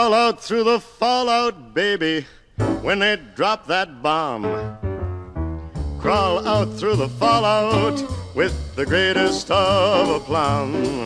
Crawl out through the fallout, baby, when they drop that bomb. Crawl out through the fallout with the greatest of aplomb.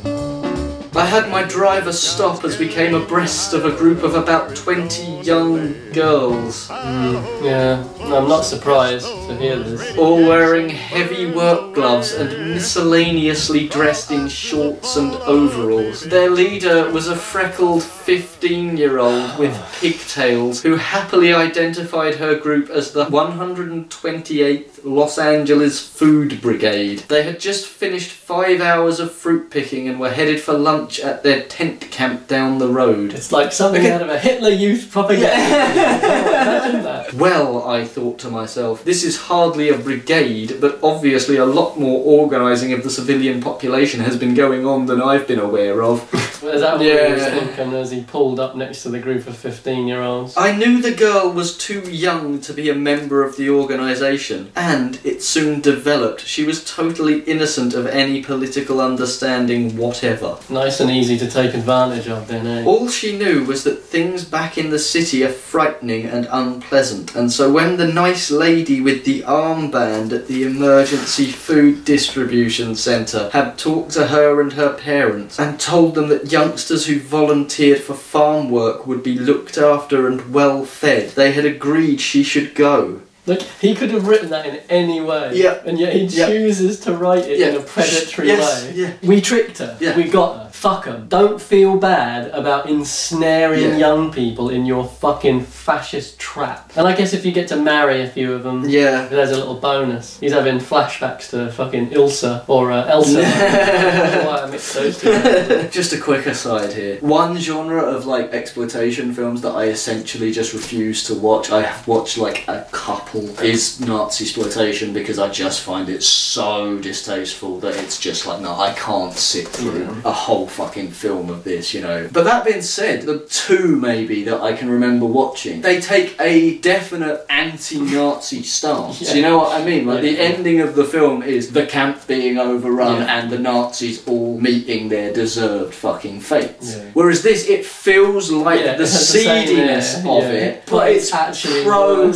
I had my driver stop as we came abreast of a group of about 20 young girls. Yeah, I'm not surprised to hear this. All wearing heavy work gloves and miscellaneously dressed in shorts and overalls. Their leader was a freckled 15-year-old with pigtails who happily identified her group as the 128th Los Angeles Food Brigade. They had just finished 5 hours of fruit picking and were headed for lunch at their tent camp down the road. It's like something out of a Hitler Youth propaganda. Imagine that. Well, I thought to myself, this is hardly a brigade, but obviously a lot more organising of the civilian population has been going on than I've been aware of. Is that what he was thinking as he pulled up next to the group of 15-year-olds? I knew the girl was too young to be a member of the organisation, and it soon developed she was totally innocent of any political understanding whatever. Nice and easy to take advantage of then, eh? All she knew was that things back in the city are frightening and unpleasant, and so when the nice lady with the armband at the emergency food distribution centre had talked to her and her parents and told them that youngsters who volunteered for farm work would be looked after and well fed, they had agreed she should go. Look, he could have written that in any way, and yet he chooses to write it in a predatory way. We tricked her, we got her, fuck them. Don't feel bad about ensnaring young people in your fucking fascist trap. And I guess if you get to marry a few of them, there's a little bonus. He's having flashbacks to fucking Ilsa, or Elsa. I don't know why I mixed those two. Just a quick aside here. One genre of like exploitation films that I essentially just refuse to watch, I have watched like a couple, is Nazi exploitation, because I just find it so distasteful that it's just like, no, I can't sit through a whole fucking film of this, you know. But that being said, the two maybe that I can remember watching, they take a definite anti-Nazi stance. You know what I mean? Like the ending of the film is the camp being overrun and the Nazis all meeting their deserved fucking fates. Whereas this, it feels like the seediness of it, but it's actually pro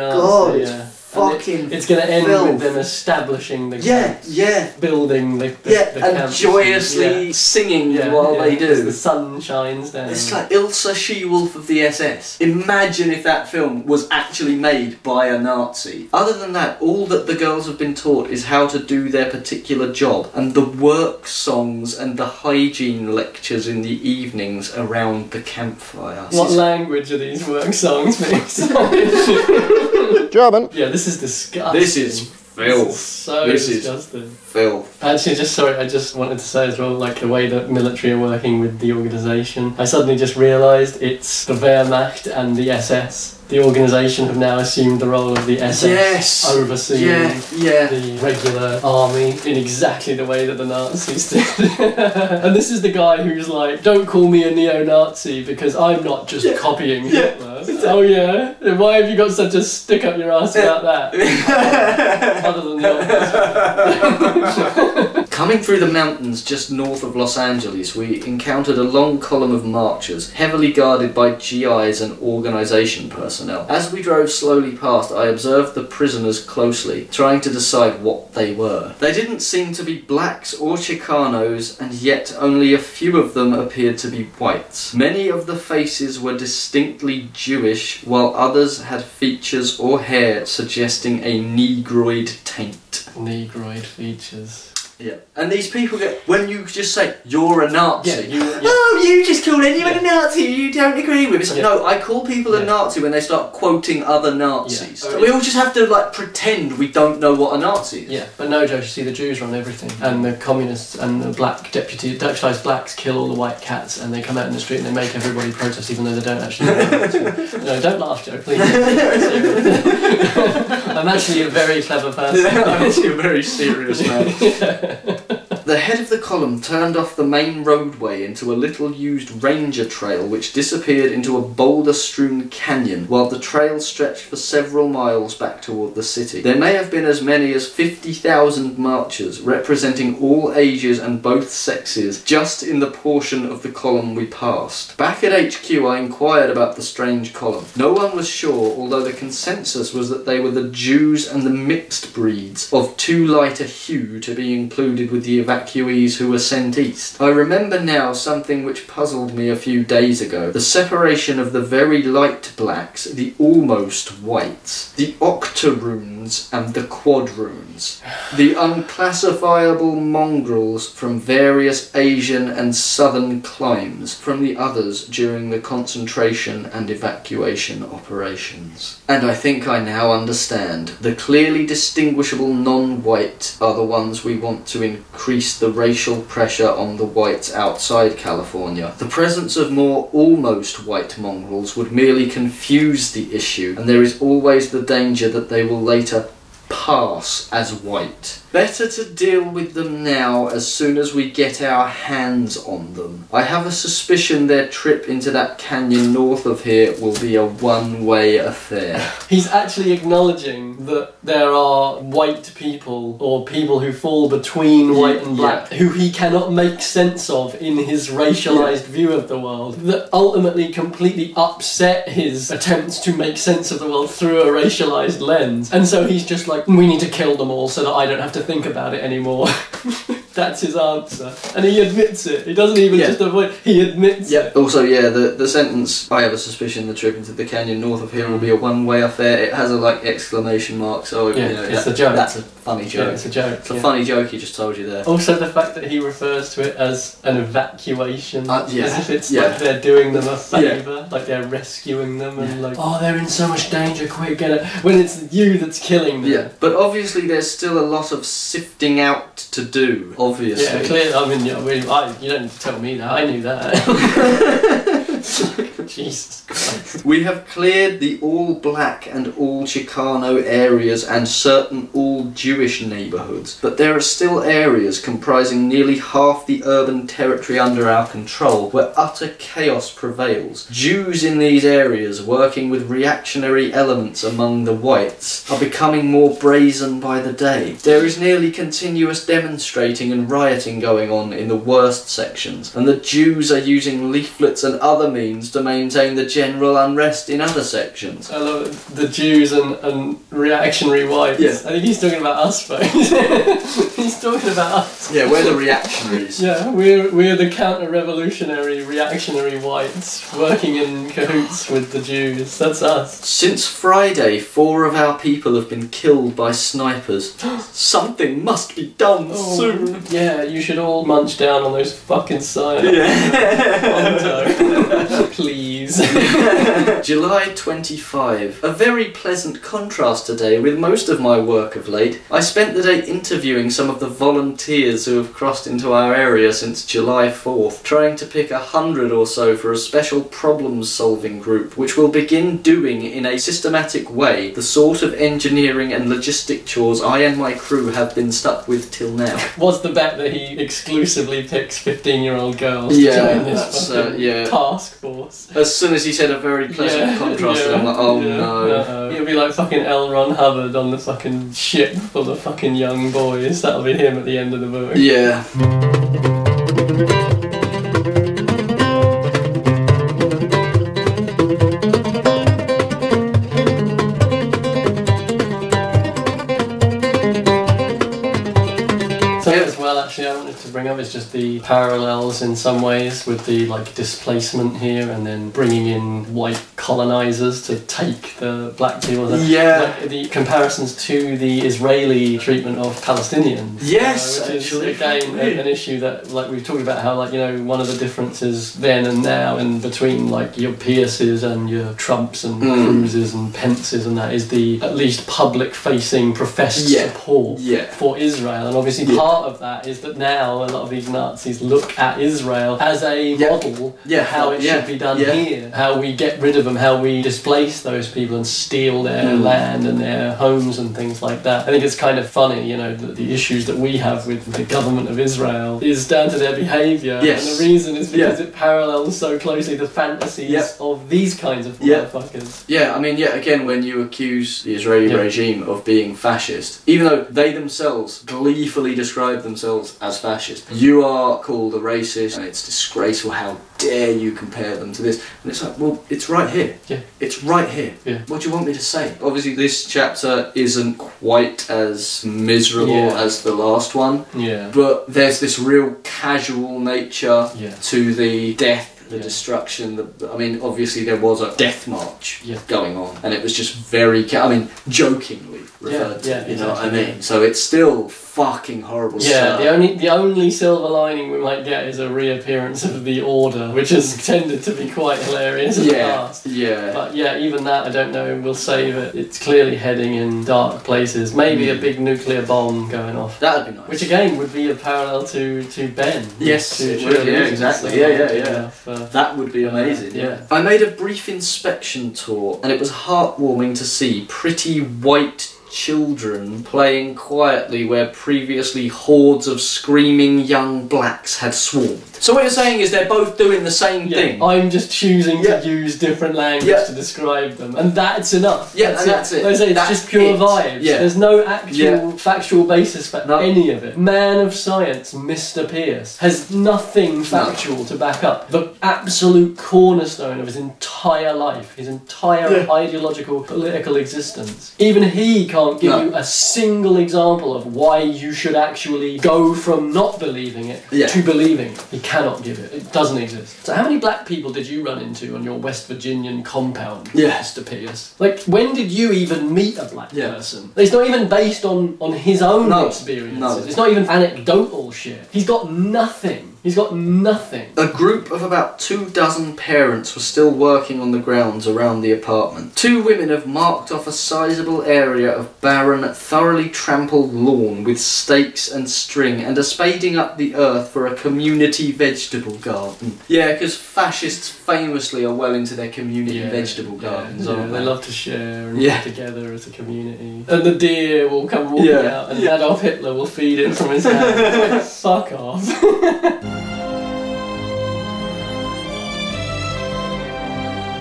God, it's fucking it's going to end with them establishing the camps, building the and camps, joyously singing while they do. As the sun shines down. It's like Ilsa She-Wolf of the SS. Imagine if that film was actually made by a Nazi. Other than that, all that the girls have been taught is how to do their particular job, and the work songs and the hygiene lectures in the evenings around the campfire. What language are these work songs being sung? German. Yeah, this is disgusting. This is filth. This is disgusting. Filth. Actually, I just wanted to say as well, like the way that military are working with the organisation. I suddenly just realised it's the Wehrmacht and the SS. The organisation have now assumed the role of the SS, overseeing the regular army in exactly the way that the Nazis did. And this is the guy who's like, don't call me a neo-Nazi because I'm not just copying Hitler. Oh yeah? Then why have you got such a stick up your ass about that? Other than the Coming through the mountains just north of Los Angeles, we encountered a long column of marchers, heavily guarded by GIs and organisation personnel. As we drove slowly past, I observed the prisoners closely, trying to decide what they were. They didn't seem to be blacks or Chicanos, and yet only a few of them appeared to be whites. Many of the faces were distinctly Jewish, while others had features or hair suggesting a Negroid taint. Negroid features. Yeah. And these people get, when you just say, you're a Nazi, oh, you just call anyone a Nazi you don't agree with. It's like, no, I call people a Nazi when they start quoting other Nazis. So we all just have to, like, pretend we don't know what a Nazi is. Yeah, but no, Joe, you see, the Jews run everything. And the communists and the black deputised blacks kill all the white cats, and they come out in the street and they make everybody protest even though they don't actually know. No, don't laugh, Joe, please. I'm actually a very clever person. I'm actually a very serious man. The head of the column turned off the main roadway into a little used ranger trail which disappeared into a boulder-strewn canyon, while the trail stretched for several miles back toward the city. There may have been as many as 50,000 marchers, representing all ages and both sexes, just in the portion of the column we passed. Back at HQ I inquired about the strange column. No one was sure, although the consensus was that they were the Jews and the mixed breeds of too light a hue to be included with the evacuees who were sent east. I remember now something which puzzled me a few days ago: the separation of the very light blacks, the almost whites, the octoroons and the quadroons, the unclassifiable mongrels from various Asian and southern climes, from the others during the concentration and evacuation operations. And I think I now understand. The clearly distinguishable non-white are the ones we want to increase the racial pressure on the whites outside California. The presence of more almost white mongrels would merely confuse the issue, and there is always the danger that they will later pass as white. Better to deal with them now as soon as we get our hands on them. I have a suspicion their trip into that canyon north of here will be a one-way affair. He's actually acknowledging that there are white people, or people who fall between white and black, who he cannot make sense of in his racialised view of the world, that ultimately completely upset his attempts to make sense of the world through a racialised lens. And so he's just like, we need to kill them all so that I don't have to think about it anymore. That's his answer. And he admits it. He doesn't even just avoid, he admits it. Also, the sentence, I have a suspicion the trip into the canyon north of here will be a one-way affair, it has a exclamation mark, so it's a joke. That's a funny joke. Yeah, it's a joke. It's a funny joke he just told you there. Also the fact that he refers to it as an evacuation, as if it's like they're doing them a favour, like they're rescuing them and like, oh, they're in so much danger, quick, get it, when it's you that's killing them. Yeah, but obviously there's still a lot of sifting out to do, obviously. Yeah, clearly, I mean, you don't need to tell me that, I knew that. Jesus Christ. We have cleared the all-black and all-Chicano areas and certain all-Jewish neighbourhoods, but there are still areas comprising nearly half the urban territory under our control where utter chaos prevails. Jews in these areas, working with reactionary elements among the whites, are becoming more brazen by the day. There is nearly continuous demonstrating and rioting going on in the worst sections, and the Jews are using leaflets and other means to maintain the general unrest in other sections. I love it. The Jews and reactionary whites. Yeah. I think he's talking about us, folks. He's talking about us. Yeah, we're the reactionaries. Yeah, we're the counter-revolutionary reactionary whites working in cahoots with the Jews. That's us. Since Friday, 4 of our people have been killed by snipers. Something must be done soon. Yeah, you should all munch down on those fucking cyanide. Yeah. Please. July 25. A very pleasant contrast today with most of my work of late. I spent the day interviewing some of the volunteers who have crossed into our area since July 4th, trying to pick 100 or so for a special problem-solving group, which will begin doing in a systematic way the sort of engineering and logistic chores I and my crew have been stuck with till now. Was the bet that he exclusively picks 15-year-old girls to join this fucking task force? As soon as he said a very pleasant contrast, I'm like, oh no. He'll be like fucking L. Ron Hubbard on the fucking ship full of fucking young boys. That'll be him at the end of the book. Yeah. Actually, I wanted to bring up is just the parallels in some ways with the displacement here, and then bringing in white colonizers to take the black people. Yeah. The comparisons to the Israeli treatment of Palestinians. Yes, which actually. is again an issue that we've talked about how one of the differences then and now in between your Pierces and your Trumps and Cruzes and Pences and that is the at least public facing professed support for Israel, and obviously part of that is that now a lot of these Nazis look at Israel as a model of how it should be done here, how we get rid of them, how we displace those people and steal their land and their homes and things like that. I think it's kind of funny, you know, that the issues that we have with the government of Israel is down to their behaviour, and the reason is because it parallels so closely the fantasies of these kinds of motherfuckers. Yeah, I mean, again, when you accuse the Israeli regime of being fascist, even though they themselves gleefully describe themselves as fascist, you are called a racist, and it's disgraceful. How dare you compare them to this? And it's like, well, it's right here. Yeah. It's right here. Yeah. What do you want me to say? Obviously, this chapter isn't quite as miserable as the last one. Yeah. But there's this real casual nature to the death, the destruction. I mean, obviously there was a death march going on, and it was just very, jokingly referred to. You know what I mean? So it's still fucking horrible stuff. The only silver lining we might get is a reappearance of the Order, which has tended to be quite hilarious in the past. Yeah. But even that, I don't know. We'll save it. It's clearly heading in dark places. Maybe a big nuclear bomb going off. That'd be nice. Which again would be a parallel to Ben. Yes, it would. Yeah, exactly. Yeah. That would be amazing. Yeah. I made a brief inspection tour, and it was heartwarming to see pretty white children playing quietly where previously hordes of screaming young blacks had swarmed. So what you're saying is they're both doing the same thing. I'm just choosing to use different language to describe them, and that's enough. That's it. Like I say, it's just pure vibes. There's no actual factual basis for any of it. Man of science, Mr. Pierce, has nothing factual to back up the absolute cornerstone of his entire life, his entire ideological, political existence. Even he can't give you a single example of why you should actually go from not believing it to believing it. He cannot give it. It doesn't exist. So how many black people did you run into on your West Virginian compound, Mr. Pierce? Like, when did you even meet a black person? It's not even based on his own experiences. No. It's not even anecdotal shit. He's got nothing. He's got nothing. A group of about 24 parents were still working on the grounds around the apartment. 2 women have marked off a sizable area of barren, thoroughly trampled lawn with stakes and string, and are spading up the earth for a community vegetable garden. Yeah, because fascists famously are well into their community vegetable gardens, aren't they? They love to share and live together as a community. And the deer will come walking out, and Adolf Hitler will feed it from his hand. Like, fuck off.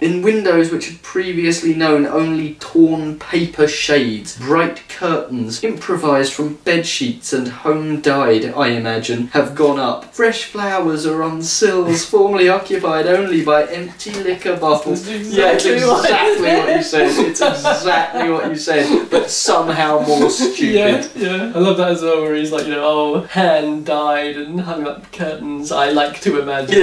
In windows which had previously known only torn paper shades, bright curtains, improvised from bed sheets and home-dyed, I imagine, have gone up. Fresh flowers are on sills formerly occupied only by empty liquor bottles. It's exactly what you said. It's exactly what you said, but somehow more stupid. Yeah. I love that as well, where he's like, hand dyed and hung up curtains. I like to imagine.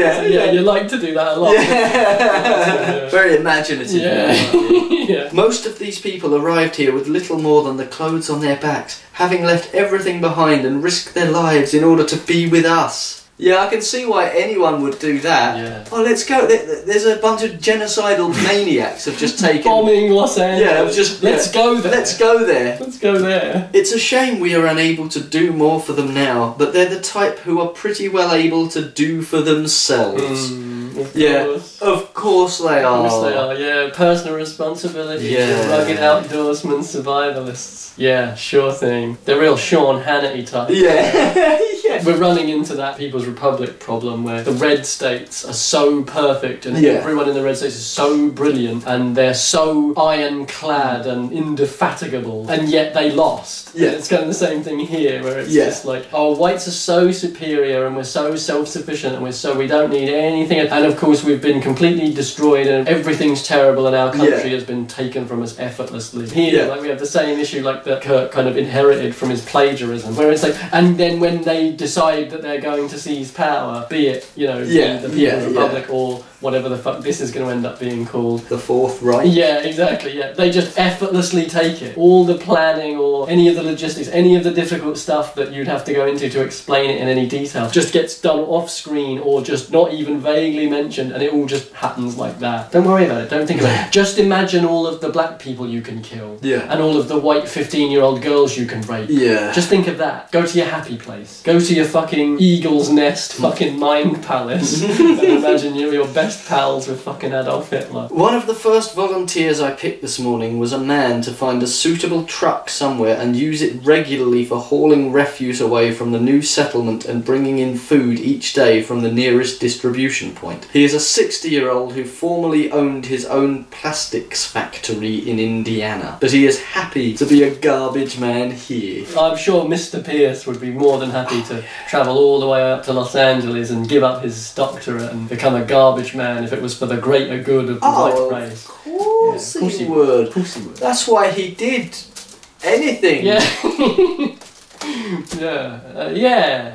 You like to do that a lot. Very imaginative. Most of these people arrived here with little more than the clothes on their backs, having left everything behind and risked their lives in order to be with us. Yeah, I can see why anyone would do that. Yeah. Oh, let's go. There's a bunch of genocidal maniacs have just taken... bombing Los Angeles. Let's go there. Let's go there. Let's go there. It's a shame we are unable to do more for them now, but they're the type who are pretty well able to do for themselves. Of course they are. Of course they are, Personal responsibility. Rugged outdoorsmen, survivalists. Yeah, sure thing. The real Sean Hannity type. We're running into that People's Republic problem where the red states are so perfect and everyone in the red states is so brilliant and they're so ironclad and indefatigable, and yet they lost. And it's kind of the same thing here where it's just like, oh, whites are so superior and we're so self-sufficient and we don't need anything. And of course we've been completely destroyed and everything's terrible and our country has been taken from us effortlessly. Here, like, we have the same issue like that Kurt kind of inherited from his plagiarism, where it's like, and then when they decide that they're going to seize power, be it, the People's Republic or whatever the fuck this is going to end up being called. The Fourth Reich? Yeah, exactly, They just effortlessly take it. All the planning or any of the logistics, any of the difficult stuff that you'd have to go into to explain it in any detail just gets done off screen or just not even vaguely mentioned, and it all just happens like that. Don't worry about it, don't think about it. Just imagine all of the black people you can kill. And all of the white 15-year-old girls you can rape. Just think of that. Go to your happy place. Go to your your fucking eagle's nest fucking mind palace and imagine you're your best pals with fucking Adolf Hitler. One of the first volunteers I picked this morning was a man to find a suitable truck somewhere and use it regularly for hauling refuse away from the new settlement and bringing in food each day from the nearest distribution point. He is a 60-year-old who formerly owned his own plastics factory in Indiana, but he is happy to be a garbage man here. I'm sure Mr. Pierce would be more than happy to travel all the way up to Los Angeles and give up his doctorate and become a garbage man if it was for the greater good of the white race. Of course he would. Of course he would. That's why he did anything. Yeah.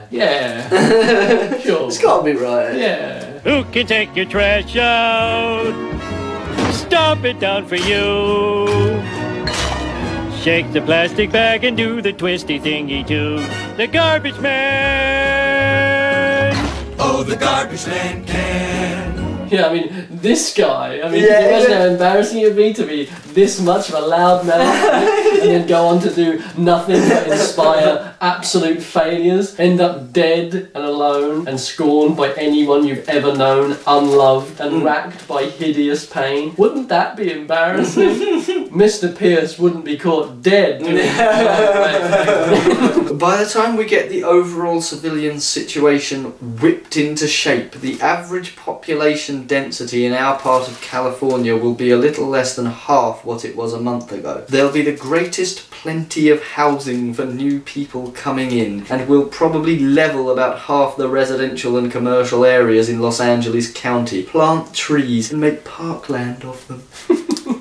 Yeah. Sure. It's gotta be right. Yeah. Who can take your trash out? Stomp it down for you. Shake the plastic bag and do the twisty thingy too. The garbage man. Oh, the garbage man can. Yeah, I mean, this guy, can you imagine how embarrassing it would be to be this much of a loud man and then go on to do nothing but inspire absolute failures, end up dead and alone and scorned by anyone you've ever known, unloved and racked by hideous pain? Wouldn't that be embarrassing? Mr. Pierce wouldn't be caught dead doing that. By the time we get the overall civilian situation whipped into shape, the average population density in our part of California will be a little less than half what it was a month ago. There'll be the greatest plenty of housing for new people coming in, and we'll probably level about half the residential and commercial areas in Los Angeles County, plant trees and make parkland of them.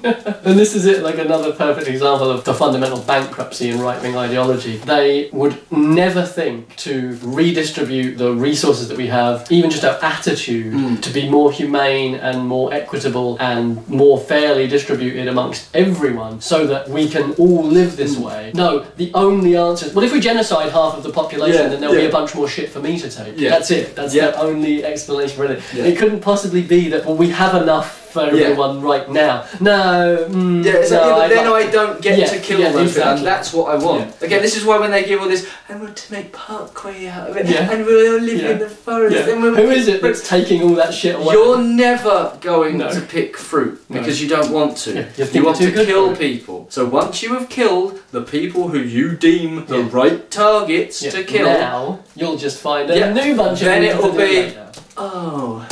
And this is it, like another perfect example of the fundamental bankruptcy in right-wing ideology. They would never think to redistribute the resources that we have, even just our attitude, to be more humane and more equitable and more fairly distributed amongst everyone so that we can all live this way. No, the only answer is, well, if we genocide half of the population, then there'll be a bunch more shit for me to take. That's it. That's the only explanation for it. It couldn't possibly be that, well, we have enough for everyone right now. No, then I don't get to kill those people, and that's what I want. Again, this is why when they give all this, and we're to make parkway out of it, and we'll live in the forest. And we'll Who is it that's taking all that shit away? You're never going to pick fruit because you don't want to. You want to kill people. So once you have killed the people who you deem the right targets to kill, now you'll just find a new bunch of then people it'll to do be, later. oh,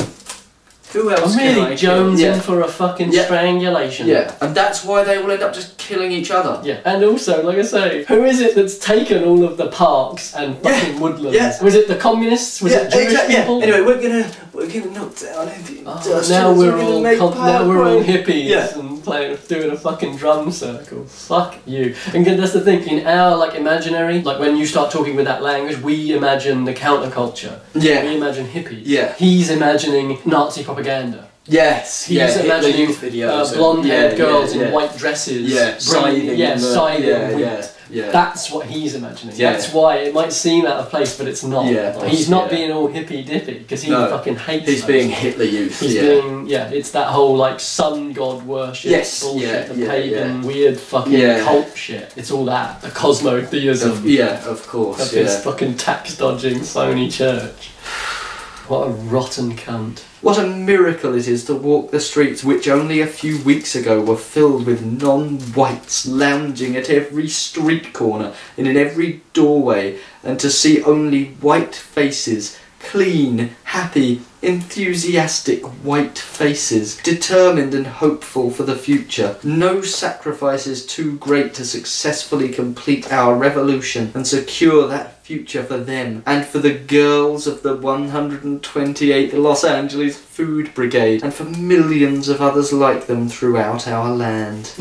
who else I'm can really I kill? jonesing for a fucking strangulation. And that's why they will end up just killing each other. And also, like I say, who is it that's taken all of the parks and fucking woodlands? Was it the communists? Was it Jewish people? Anyway, we're gonna knock down now we're all hippies and doing a fucking drum circle. Fuck you. And that's the thing. In our imaginary, when you start talking with that language, we imagine the counterculture. We imagine hippies. He's imagining Nazi propaganda. He's imagining blonde-haired girls in white dresses, siding wheat. That's what he's imagining. That's why it might seem out of place, but it's not. He's not being all hippy-dippy because he fucking hates. He's being Hitler Youth. He's being it's that whole sun god worship bullshit, the pagan weird fucking cult shit. It's all that, the cosmotheism. Of course. Of this fucking tax dodging phony church. What a rotten cunt. What a miracle it is to walk the streets which only a few weeks ago were filled with non-whites lounging at every street corner and in every doorway, and to see only white faces, clean, happy, enthusiastic white faces, determined and hopeful for the future. No sacrifices too great to successfully complete our revolution and secure that future for them and for the girls of the 128th Los Angeles Food Brigade and for millions of others like them throughout our land.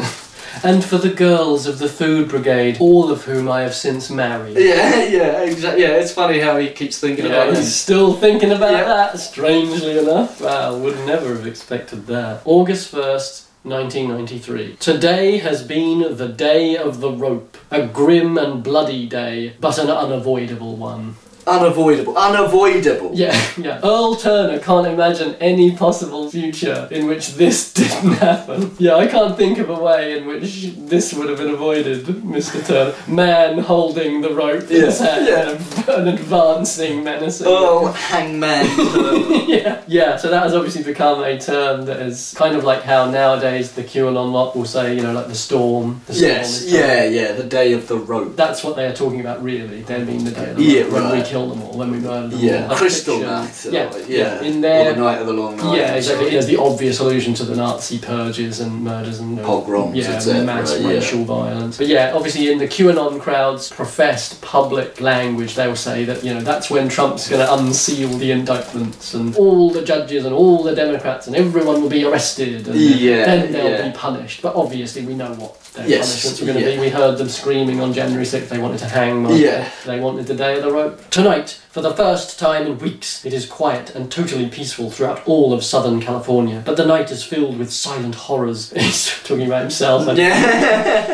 And for the girls of the Food Brigade, all of whom I have since married. Exactly. Yeah, it's funny how he keeps thinking about it. He's still thinking about that, strangely enough. Wow, would never have expected that. August 1st, 1993. Today has been the day of the rope. A grim and bloody day, but an unavoidable one. Unavoidable. Yeah. Earl Turner can't imagine any possible future in which this didn't happen. Yeah, I can't think of a way in which this would have been avoided, Mr. Turner. Man holding the rope in his hand and advancing menacingly. Oh, hangman. Yeah, so that has obviously become a term that is kind of like how nowadays the QAnon lot will say, you know, like the storm. Yes, the day of the rope. That's what they are talking about, really. They mean the day of the rope, when we kill them all, when we murder them all. Crystal night. In their, or the night of the long night. Yeah, exactly. There's the obvious allusion to the Nazi purges and murders and pogroms, mass racial violence. But yeah, obviously in the QAnon crowd's professed public language, they will say that, you know, that's when Trump's going to unseal the indictments and all the judges and all the Democrats and everyone will be arrested and then they'll be punished. But obviously we know what their punishments were going to be. We heard them screaming on January 6th they wanted to hang Michael. They wanted the day of the rope. Tonight, for the first time in weeks, it is quiet and totally peaceful throughout all of Southern California. But the night is filled with silent horrors. He's talking about himself.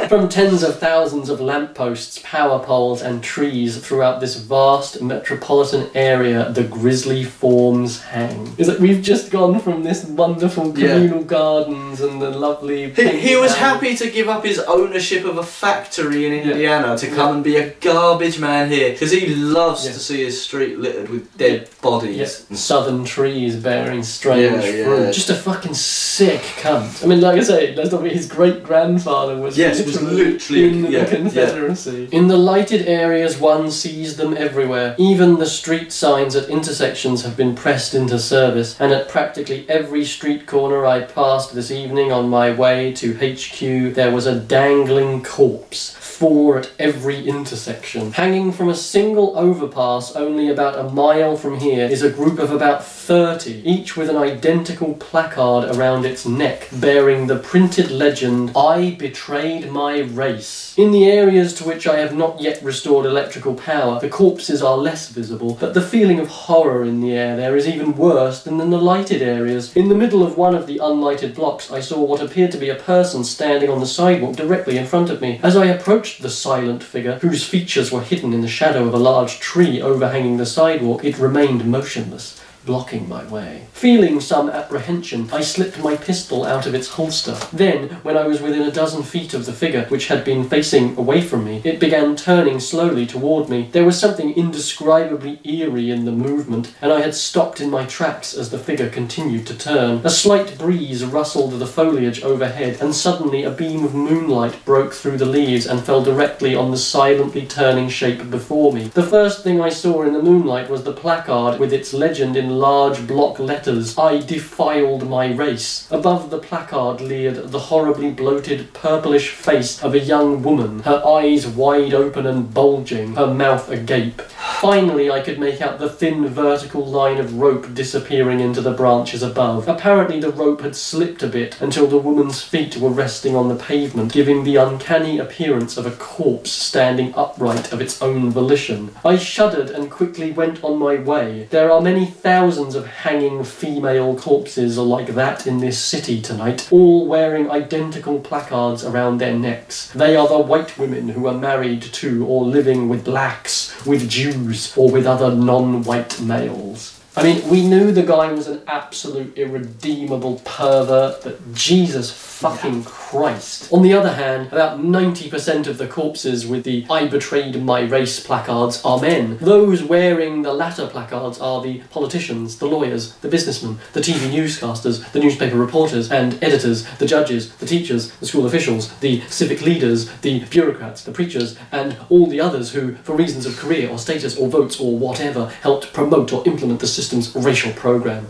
From tens of thousands of lampposts, power poles and trees throughout this vast metropolitan area, the grisly forms hang. It's like we've just gone from this wonderful communal gardens and the lovely... He was happy to give up his ownership of a factory in Indiana to come and be a garbage man here, because he loves to see his street littered with dead bodies. Southern trees bearing strange fruit. Just a fucking sick cunt. I mean, like I say, let's not be, his great-grandfather was literally in the Confederacy. In the lighted areas, one sees them everywhere. Even the street signs at intersections have been pressed into service, and at practically every street corner I passed this evening on my way to HQ, there was a dangling corpse. 4 at every intersection. Hanging from a single overpass only about a mile from here is a group of about 30, each with an identical placard around its neck, bearing the printed legend, "I betrayed my race." In the areas to which I have not yet restored electrical power, the corpses are less visible, but the feeling of horror in the air there is even worse than in the lighted areas. In the middle of one of the unlighted blocks, I saw what appeared to be a person standing on the sidewalk directly in front of me. As I approached the silent figure, whose features were hidden in the shadow of a large tree overhanging the sidewalk, it remained motionless, blocking my way. Feeling some apprehension, I slipped my pistol out of its holster. Then, when I was within a dozen feet of the figure, which had been facing away from me, it began turning slowly toward me. There was something indescribably eerie in the movement, and I had stopped in my tracks as the figure continued to turn. A slight breeze rustled the foliage overhead, and suddenly a beam of moonlight broke through the leaves and fell directly on the silently turning shape before me. The first thing I saw in the moonlight was the placard with its legend in large block letters, "I defiled my race." Above the placard leered the horribly bloated, purplish face of a young woman, her eyes wide open and bulging, her mouth agape. Finally, I could make out the thin vertical line of rope disappearing into the branches above. Apparently the rope had slipped a bit until the woman's feet were resting on the pavement, giving the uncanny appearance of a corpse standing upright of its own volition. I shuddered and quickly went on my way. There are many thousands of hanging female corpses like that in this city tonight, all wearing identical placards around their necks. They are the white women who are married to or living with blacks, with Jews, or with other non-white males. I mean, we knew the guy was an absolute irredeemable pervert, but Jesus fucking Christ. On the other hand, about 90% of the corpses with the "I betrayed my race" placards are men. Those wearing the latter placards are the politicians, the lawyers, the businessmen, the TV newscasters, the newspaper reporters and editors, the judges, the teachers, the school officials, the civic leaders, the bureaucrats, the preachers, and all the others who, for reasons of career or status or votes or whatever, helped promote or implement the system's racial program.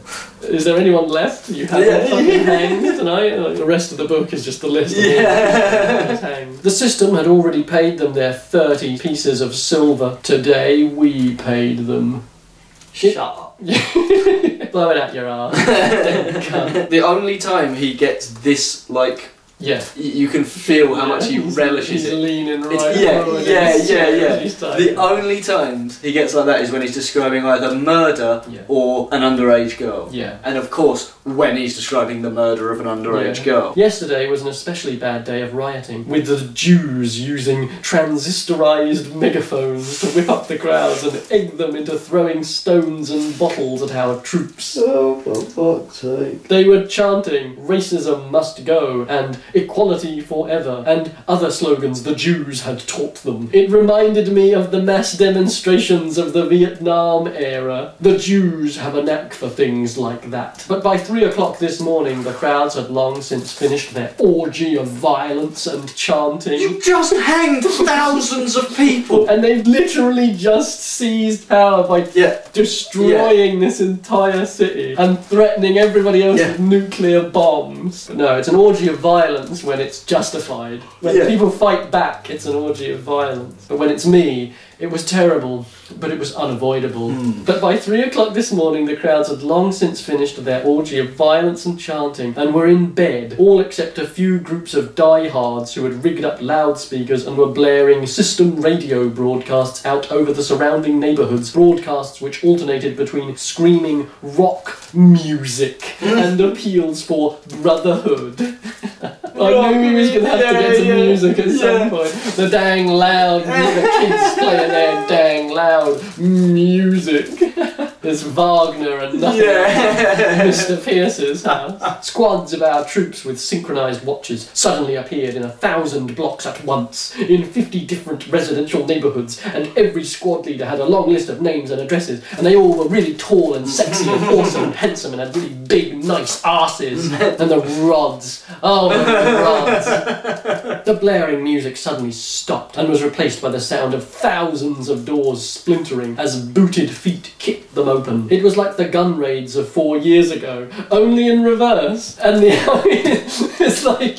Is there anyone left? You haven't fucking hanged tonight? Like, the rest of the book is just the list of all hanged. The system had already paid them their 30 pieces of silver. Today we paid them. Shut up. Blow it out your arse. The only time he gets this, like, Yeah. You can feel how much he relishes he's it. leaning right It's, yeah. The only times he gets like that is when he's describing either murder or an underage girl. Yeah. And of course, when he's describing the murder of an underage girl. Yesterday was an especially bad day of rioting, with the Jews using transistorized megaphones to whip up the crowds and egg them into throwing stones and bottles at our troops. Oh, for fuck's sake. They were chanting, "Racism must go," and "Equality forever," and other slogans the Jews had taught them. It reminded me of the mass demonstrations of the Vietnam era. The Jews have a knack for things like that. But by 3 o'clock this morning, the crowds had long since finished their orgy of violence and chanting. You just hanged thousands of people! And they've literally just seized power by destroying this entire city and threatening everybody else with nuclear bombs. But no, it's an orgy of violence when it's justified. When people fight back, it's an orgy of violence. But when it's me, it was terrible, but it was unavoidable. But by 3 o'clock this morning, the crowds had long since finished their orgy of violence and chanting, and were in bed, all except a few groups of diehards who had rigged up loudspeakers and were blaring system radio broadcasts out over the surrounding neighbourhoods, broadcasts which alternated between screaming rock music and appeals for brotherhood. I knew he was going to have to get to music at some point. The dang loud, the kids playing their dang loud music. There's Wagner and nothing Mr. Pierce's house. Squads of our troops with synchronised watches suddenly appeared in 1,000 blocks at once, in 50 different residential neighbourhoods, and every squad leader had a long list of names and addresses, and they all were really tall and sexy and awesome and handsome and had really big, nice arses. And the rods. Oh, the rods. The blaring music suddenly stopped and was replaced by the sound of thousands of doors splintering as booted feet kicked them open. It was like the gun raids of 4 years ago, only in reverse. And it's like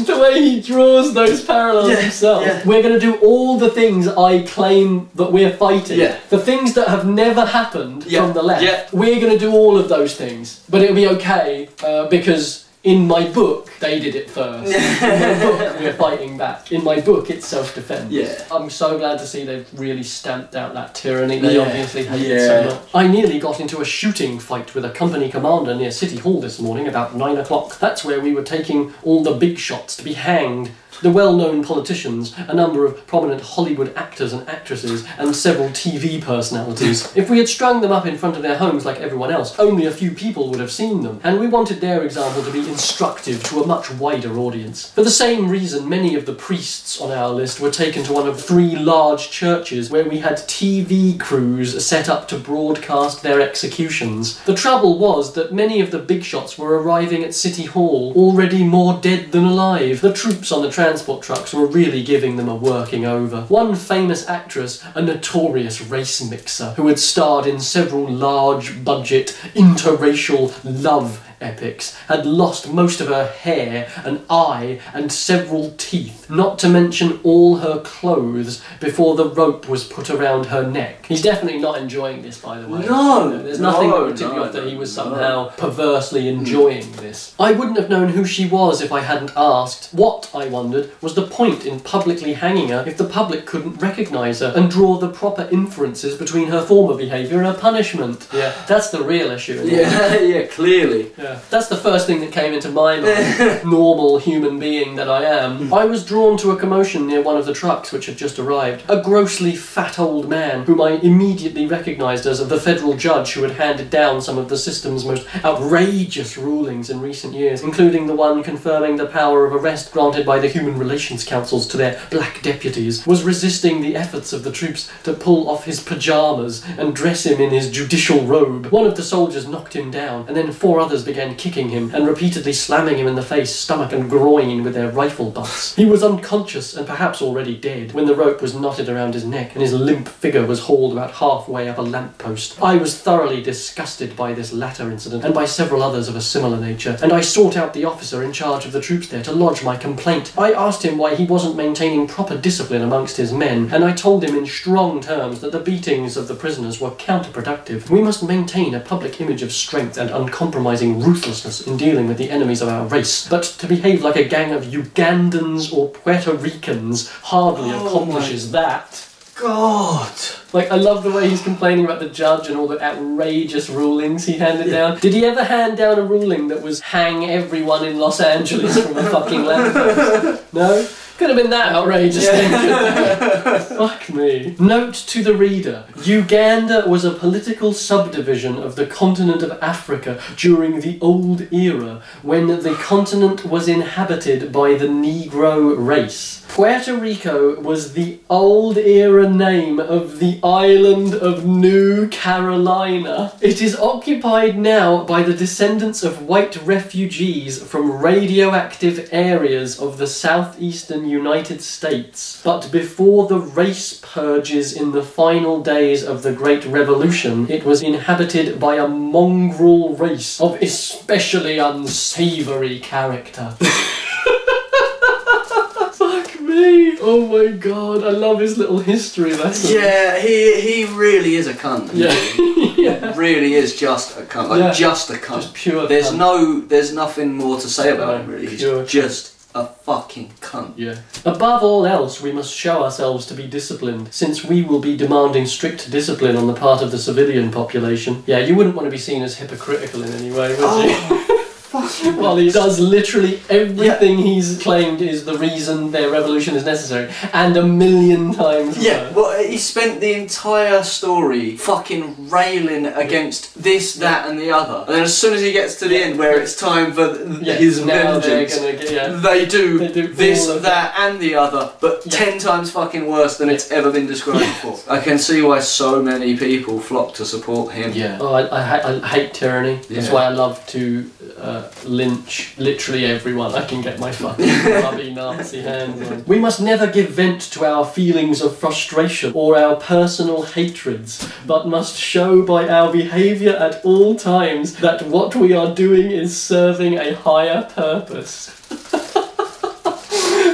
the way he draws those parallels himself. We're going to do all the things I claim that we're fighting. The things that have never happened from the left. We're going to do all of those things. But it'll be okay because in my book, they did it first. In my book, we're fighting back. In my book, it's self-defense. I'm so glad to see they've really stamped out that tyranny they obviously hate it so much. I nearly got into a shooting fight with a company commander near City Hall this morning about 9 o'clock. That's where we were taking all the big shots to be hanged. The well-known politicians, a number of prominent Hollywood actors and actresses, and several TV personalities. If we had strung them up in front of their homes like everyone else, only a few people would have seen them, and we wanted their example to be instructive to a much wider audience. For the same reason, many of the priests on our list were taken to one of 3 large churches where we had TV crews set up to broadcast their executions. The trouble was that many of the big shots were arriving at City Hall already more dead than alive. The troops on the transport trucks were really giving them a working over. One famous actress, a notorious race mixer, who had starred in several large-budget interracial love epics, had lost most of her hair, an eye, and several teeth, not to mention all her clothes, before the rope was put around her neck. He's definitely not enjoying this, by the way. There's nothing particularly off that he was somehow perversely enjoying this. I wouldn't have known who she was if I hadn't asked. What, I wondered, was the point in publicly hanging her if the public couldn't recognise her and draw the proper inferences between her former behaviour and her punishment? That's the real issue. Clearly. That's the first thing that came into my mind. Normal human being that I am. I was drawn to a commotion near one of the trucks which had just arrived. A grossly fat old man, whom I immediately recognised as the federal judge who had handed down some of the system's most outrageous rulings in recent years, including the one confirming the power of arrest granted by the Human Relations Councils to their black deputies, was resisting the efforts of the troops to pull off his pyjamas and dress him in his judicial robe. One of the soldiers knocked him down, and then 4 others began kicking him and repeatedly slamming him in the face, stomach and groin with their rifle butts. He was unconscious and perhaps already dead when the rope was knotted around his neck and his limp figure was hauled about halfway up a lamppost. I was thoroughly disgusted by this latter incident and by several others of a similar nature, and I sought out the officer in charge of the troops there to lodge my complaint. I asked him why he wasn't maintaining proper discipline amongst his men, and I told him in strong terms that the beatings of the prisoners were counterproductive. We must maintain a public image of strength and uncompromising ruthlessness in dealing with the enemies of our race, but to behave like a gang of Ugandans or Puerto Ricans hardly accomplishes that. God! Like, I love the way he's complaining about the judge and all the outrageous rulings he handed down. Did he ever hand down a ruling that was hang everyone in Los Angeles from a fucking lamppost? No? Could have been that outrageous then, couldn't it? Fuck me. Note to the reader. Uganda was a political subdivision of the continent of Africa during the Old Era, when the continent was inhabited by the Negro race. Puerto Rico was the Old Era name of the island of New Carolina. It is occupied now by the descendants of white refugees from radioactive areas of the southeastern United States. But before the race purges in the final days of the Great Revolution, it was inhabited by a mongrel race of especially unsavoury character. Fuck me! Oh my god, I love his little history lesson. Yeah, he really is a cunt. Yeah. Yeah. Really is just a cunt. Like, just a cunt. Just pure There's cunt. there's nothing more to say about him, really. He's Pure just a fucking cunt. Yeah. Above all else, we must show ourselves to be disciplined, since we will be demanding strict discipline on the part of the civilian population. Yeah, you wouldn't want to be seen as hypocritical in any way, would you? Well, he does literally everything he's claimed is the reason their revolution is necessary, and a million times more. Yeah, well, he spent the entire story fucking railing against this, that and the other. And then as soon as he gets to the end where it's time for his vengeance, they do this, that and the other, but 10 times fucking worse than it's ever been described before. I can see why so many people flock to support him. Yeah. Oh, I hate tyranny. That's why I love to lynch literally everyone I can get my fucking bloody Nazi hands on. We must never give vent to our feelings of frustration or our personal hatreds, but must show by our behaviour at all times that what we are doing is serving a higher purpose.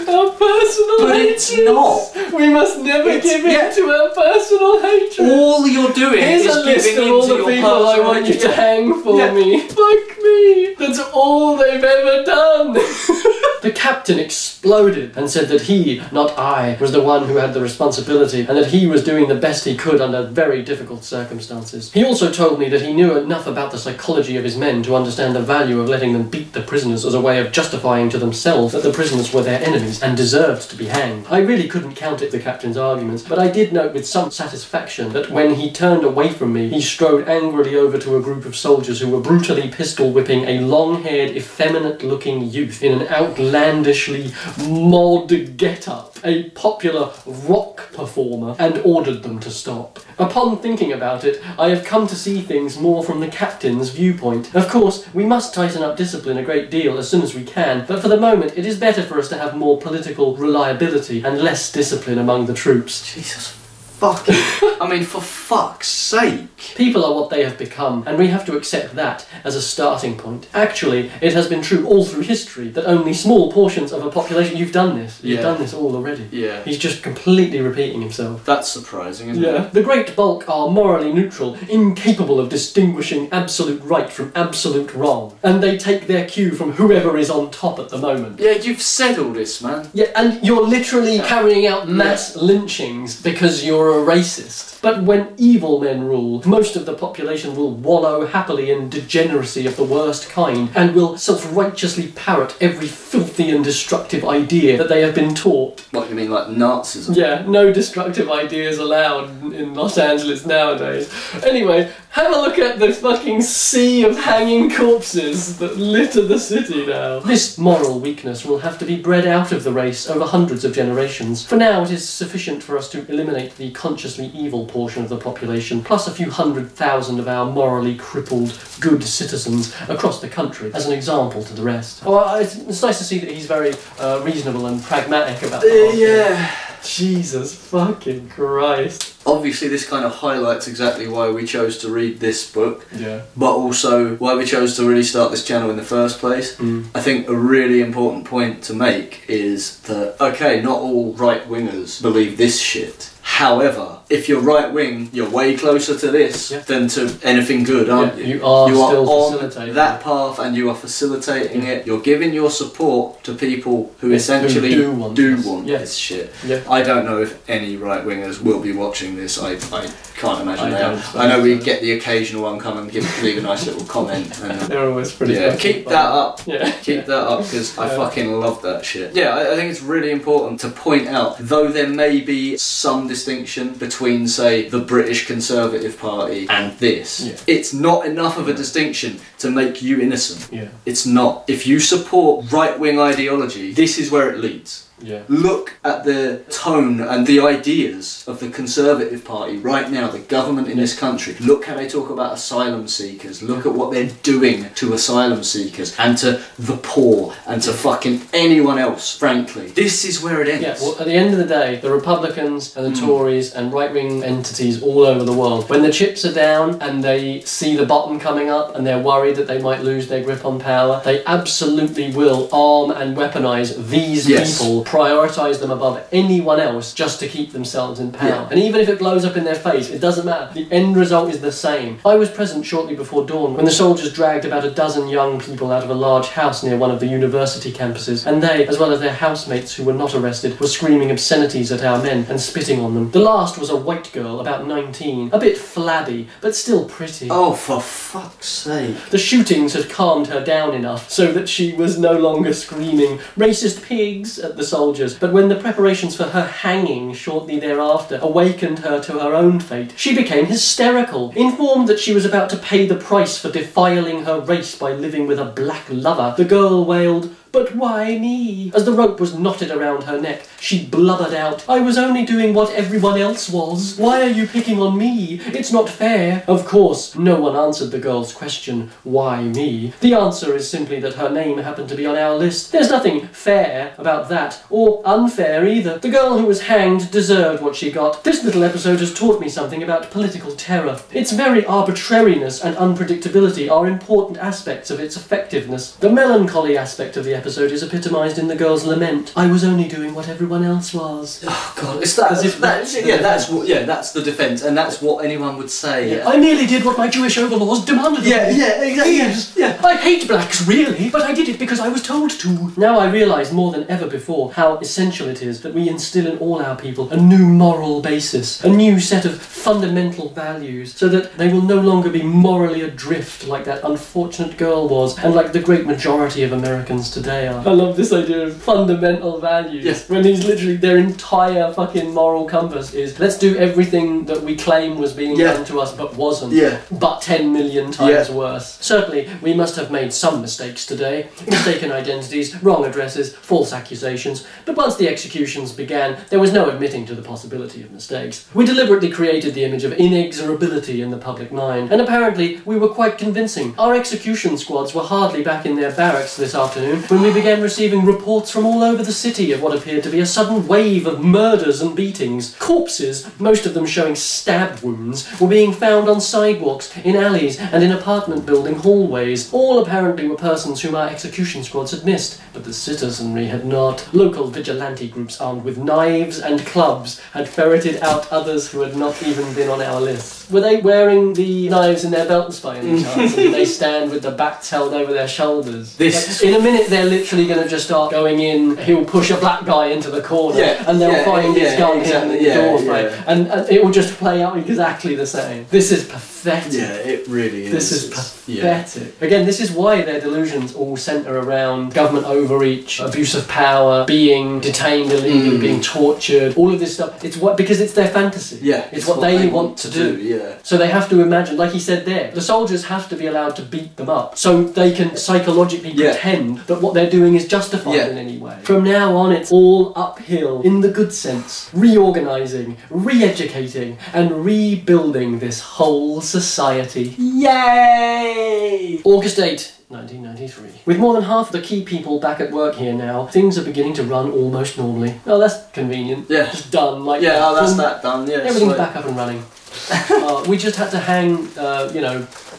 Our personal hatreds. It's not. We must never give in to our personal hatred. All you're doing Here's is a list giving of in all to the your people I want you to hang for me. Fuck me. That's all they've ever done. The captain exploded and said that he, not I, was the one who had the responsibility, and that he was doing the best he could under very difficult circumstances. He also told me that he knew enough about the psychology of his men to understand the value of letting them beat the prisoners as a way of justifying to themselves that the prisoners were their enemies and deserved to be hanged. I really couldn't counter the captain's arguments, but I did note with some satisfaction that when he turned away from me, he strode angrily over to a group of soldiers who were brutally pistol-whipping a long-haired, effeminate-looking youth in an outlandishly mod get-up, a popular rock performer, and ordered them to stop. Upon thinking about it, I have come to see things more from the captain's viewpoint. Of course, we must tighten up discipline a great deal as soon as we can, but for the moment it is better for us to have more political reliability and less discipline among the troops. Jesus fucking... I mean, for fuck's sake. People are what they have become, and we have to accept that as a starting point. Actually, it has been true all through history that only small portions of a population... You've done this. You've done this all already. Yeah. He's just completely repeating himself. That's surprising, isn't it? The great bulk are morally neutral, incapable of distinguishing absolute right from absolute wrong, and they take their cue from whoever is on top at the moment. Yeah, you've said all this, man. Yeah, and you're literally carrying out mass lynchings because you're a racist. But when evil men rule, most of the population will wallow happily in degeneracy of the worst kind, and will self-righteously parrot every filthy and destructive idea that they have been taught. What, you mean like Nazism? Yeah, no destructive ideas allowed in Los Angeles nowadays. Anyway, have a look at the fucking sea of hanging corpses that litter the city now. This moral weakness will have to be bred out of the race over hundreds of generations. For now, it is sufficient for us to eliminate the consciously evil portion of the population, plus a few 100,000 of our morally crippled good citizens across the country, as an example to the rest. Oh, it's nice to see that he's very reasonable and pragmatic about the whole thing. Jesus fucking Christ. Obviously this kind of highlights exactly why we chose to read this book, but also why we chose to really start this channel in the first place. I think a really important point to make is that, okay, not all right-wingers believe this shit. However, if you're right wing, you're way closer to this than to anything good, aren't you? You are still on facilitating that path, and you are facilitating it. You're giving your support to people who essentially do want this shit. Yeah. I don't know if any right wingers will be watching this. I can't imagine they are. I know we get the occasional one come and leave a nice little comment. And, they're always pretty. Keep that up. Yeah. Keep that up, because I fucking love that shit. Yeah, I think it's really important to point out, though there may be some distinction between, say, the British Conservative Party and this, it's not enough of a distinction to make you innocent. Yeah. It's not. If you support right-wing ideology, this is where it leads. Yeah. Look at the tone and the ideas of the Conservative Party right now, the government in this country. Look how they talk about asylum seekers. Look at what they're doing to asylum seekers and to the poor and to fucking anyone else, frankly. This is where it ends. Yeah, well, at the end of the day, the Republicans and the Tories and right-wing entities all over the world, when the chips are down and they see the bottom coming up and they're worried that they might lose their grip on power, they absolutely will arm and weaponise these people, prioritise them above anyone else just to keep themselves in power. Yeah. And even if it blows up in their face, it doesn't matter. The end result is the same. I was present shortly before dawn when the soldiers dragged about a dozen young people out of a large house near one of the university campuses, and they, as well as their housemates who were not arrested, were screaming obscenities at our men and spitting on them. The last was a white girl, about 19, a bit flabby, but still pretty. Oh, for fuck's sake. The shootings had calmed her down enough so that she was no longer screaming "racist pigs" at the soldiers, but when the preparations for her hanging shortly thereafter awakened her to her own fate, she became hysterical. Informed that she was about to pay the price for defiling her race by living with a black lover, the girl wailed, "But why me?" As the rope was knotted around her neck, she blubbered out, "I was only doing what everyone else was. Why are you picking on me? It's not fair." Of course, no one answered the girl's question, "Why me?" The answer is simply that her name happened to be on our list. There's nothing fair about that, or unfair either. The girl who was hanged deserved what she got. This little episode has taught me something about political terror. Its very arbitrariness and unpredictability are important aspects of its effectiveness. The melancholy aspect of the episode is epitomised in the girl's lament. "I was only doing what everyone else was." Oh God, it's that. That's the defence, and that's what anyone would say. "I merely did what my Jewish overlords demanded of me." Exactly. Yes. "I hate blacks, really, but I did it because I was told to." Now I realise more than ever before how essential it is that we instil in all our people a new moral basis, a new set of fundamental values, so that they will no longer be morally adrift like that unfortunate girl was, and like the great majority of Americans today are. I love this idea of fundamental values. Yes. When these literally, their entire fucking moral compass is, let's do everything that we claim was being done to us but wasn't, but 10 million times worse. Certainly, we must have made some mistakes today. Mistaken identities, wrong addresses, false accusations. But once the executions began, there was no admitting to the possibility of mistakes. We deliberately created the image of inexorability in the public mind, and apparently we were quite convincing. Our execution squads were hardly back in their barracks this afternoon when we began receiving reports from all over the city of what appeared to be a sudden wave of murders and beatings. Corpses, most of them showing stab wounds, were being found on sidewalks, in alleys, and in apartment building hallways. All apparently were persons whom our execution squads had missed, but the citizenry had not. Local vigilante groups armed with knives and clubs had ferreted out others who had not even been on our list. Were they wearing the knives in their belts by any chance? And they stand with the backs held over their shoulders? In a minute they're literally going to just start going in. He'll push a black guy into the corner and they'll find his gun in the doorway, and it will just play out exactly the same. This is pathetic. Yeah, it really is. This is pathetic. Again, this is why their delusions all centre around government overreach, abuse of power, being detained illegally, being tortured, all of this stuff. It's because it's their fantasy. It's what they want to do. So they have to imagine, like he said there, the soldiers have to be allowed to beat them up so they can psychologically pretend that what they're doing is justified in any way. From now on, it's all uphill, in the good sense, reorganising, re-educating, and rebuilding this whole society. Yay! August 8. 1993. With more than half the key people back at work here now, things are beginning to run almost normally. Oh, that's convenient. Just done. Like that's that done. Everything's back up and running. We just had to hang,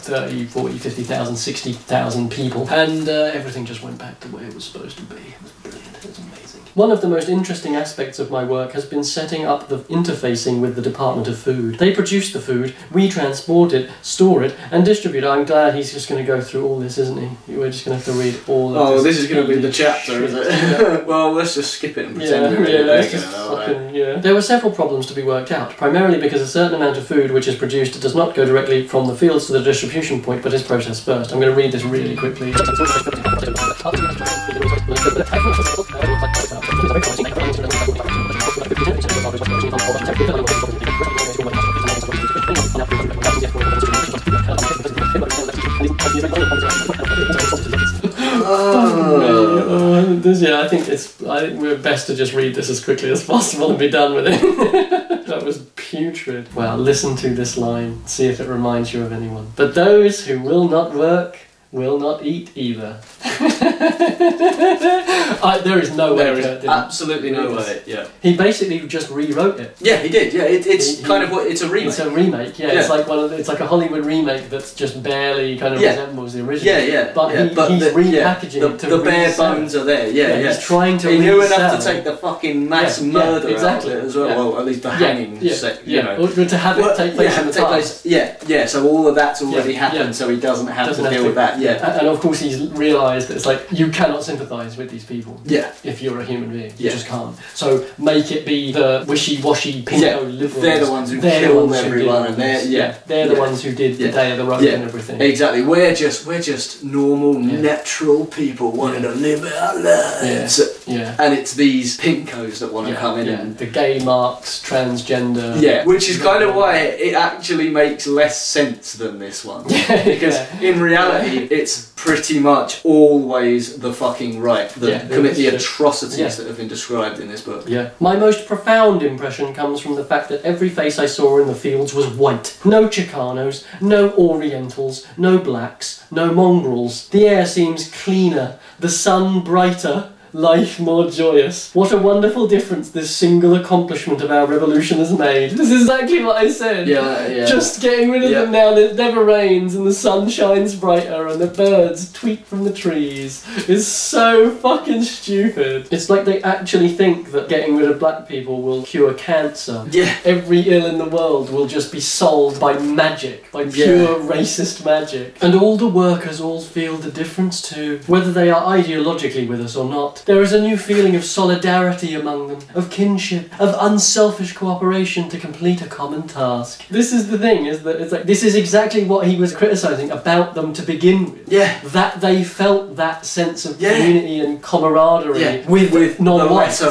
30, 40, 50,000, 60,000 people, and everything just went back the way it was supposed to be. It was brilliant. It was amazing. One of the most interesting aspects of my work has been setting up the interfacing with the Department of Food. They produce the food, we transport it, store it, and distribute it. I'm glad he's just going to go through all this, isn't he? We're just going to have to read all of this. Oh, this is going to be the chapter, is it? Well, let's just skip it and pretend we're There were several problems to be worked out, primarily because a certain amount of food which is produced does not go directly from the fields to the distribution point, but is processed first. I'm going to read this really quickly. I think we're best to just read this as quickly as possible and be done with it. That was putrid. Well, listen to this line, see if it reminds you of anyone. But those who will not work will not eat either. There is no way. There is absolutely no way. Yeah. He basically just rewrote it. Yeah, he did. Yeah, it's kind of what it's a remake. It's a remake. Yeah, it's like it's like a Hollywood remake that's just barely kind of resembles the original. Yeah. But he's repackaging it to the bare bones are there. Yeah. He's trying to. He knew enough to take the fucking mass murder exactly. out of it as well. Yeah. Well, at least the hanging. You know, or to have it take place in the past. Yeah. So all of that's already happened, so he doesn't have to deal with that. Yeah. And of course he's realised that it's like you cannot sympathise with these people. Yeah. If you're a human being, you just can't. So make it be the wishy-washy pinko liberals. They're the ones who killed everyone, and they're the ones who did the Day of the Road and everything. Exactly. We're just normal, natural people wanting to live our lives. Yeah. And it's these pinkos that want to come in and the gay marks, transgender. Yeah. Which is kind of why it actually makes less sense than this one. Because in reality, it's pretty much always the fucking right that commit the atrocities that have been described in this book. Yeah. My most profound impression comes from the fact that every face I saw in the fields was white. No Chicanos, no Orientals, no blacks, no mongrels. The air seems cleaner, the sun brighter, life more joyous. What a wonderful difference this single accomplishment of our revolution has made. This is exactly what I said. Yeah. Just getting rid of them now that it never rains and the sun shines brighter and the birds tweet from the trees is so fucking stupid. It's like they actually think that getting rid of black people will cure cancer. Yeah. Every ill in the world will just be solved by magic, by pure racist magic. And all the workers all feel the difference too, whether they are ideologically with us or not. There is a new feeling of solidarity among them, of kinship, of unselfish cooperation to complete a common task. This is the thing, is that it's like this is exactly what he was criticising about them to begin with. Yeah. That they felt that sense of community and camaraderie with non-whites.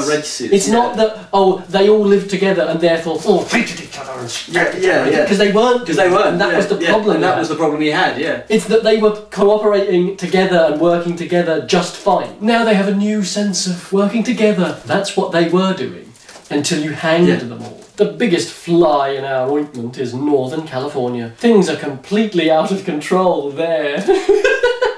It's not that they all lived together and therefore hated each other and because they weren't. And that was the problem. And that was the problem he had. Yeah. It's that they were cooperating together and working together just fine. Now they have a new sense of working together. That's what they were doing until you hanged them all. The biggest fly in our ointment is Northern California. Things are completely out of control there.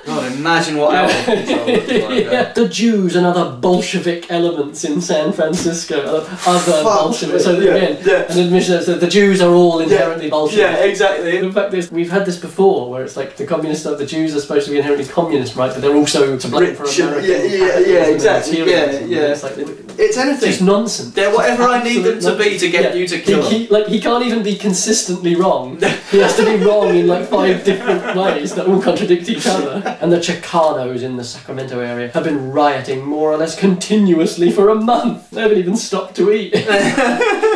God, imagine what out of control it's like. The Jews and other Bolshevik elements in San Francisco. Other Bolsheviks. So again, an admission that the Jews are all inherently Bolshevik. Yeah, exactly. The fact is, we've had this before, where it's like the communists, the Jews are supposed to be inherently communist, right? But they're also to blame for American exactly. It's like it's anything. It's nonsense. They're whatever I need them to be to get you to kill them. He can't even be consistently wrong. He has to be wrong in like 5 different ways that all contradict each other. And the Chicanos in the Sacramento area have been rioting more or less continuously for a month. They haven't even stopped to eat. They're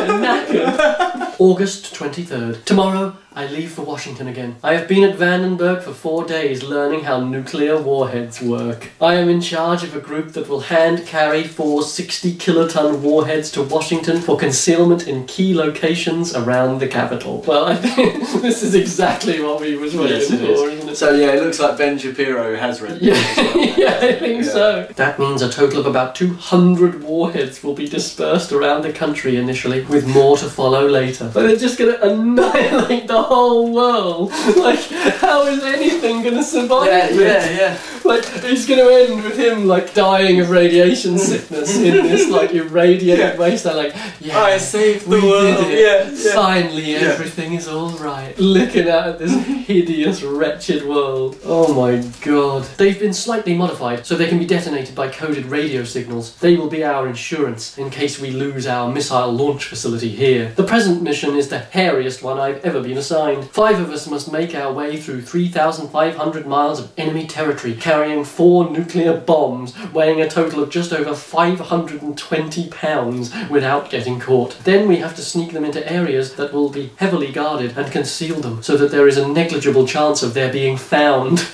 knackered. August 23rd. Tomorrow, I leave for Washington again. I have been at Vandenberg for 4 days learning how nuclear warheads work. I am in charge of a group that will hand carry 4 60-kiloton warheads to Washington for concealment in key locations around the capital. Well, I think this is exactly what we was waiting for, isn't it? So it looks like Ben Shapiro has read this. I think so. That means a total of about 200 warheads will be dispersed around the country initially, with more to follow later. But they're just going to annihilate the whole world. Like, how is anything going to survive this? Like, it's going to end with him, like, dying of radiation sickness in this, like, irradiated wasteland. Like, yeah, I saved the we world. did it. Yeah. Finally, everything is all right. Looking out at this hideous, wretched world. Oh my god. They've been slightly modified so they can be detonated by coded radio signals. They will be our insurance in case we lose our missile launch facility here. The present mission is the hairiest one I've ever been assigned. 5 of us must make our way through 3,500 miles of enemy territory, carrying 4 nuclear bombs, weighing a total of just over 520 pounds without getting caught. Then we have to sneak them into areas that will be heavily guarded and conceal them so that there is a negligible chance of their being found.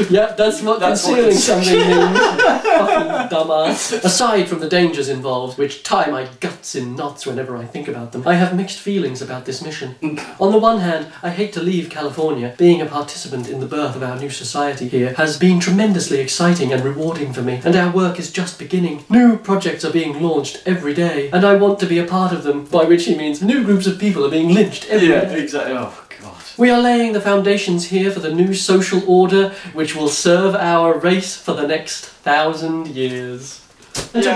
Yep, that's what concealing something means. Fucking dumbass. Aside from the dangers involved, which tie my guts in knots whenever I think about them, I have mixed feelings about this mission. On the one hand, I hate to leave California. Being a participant in the birth of our new society here has been tremendously exciting and rewarding for me, and our work is just beginning. New projects are being launched every day, and I want to be a part of them, by which he means new groups of people are being lynched every day. Yeah, exactly. Oh, God. We are laying the foundations here for the new social order which will serve our race for the next 1,000 years. And to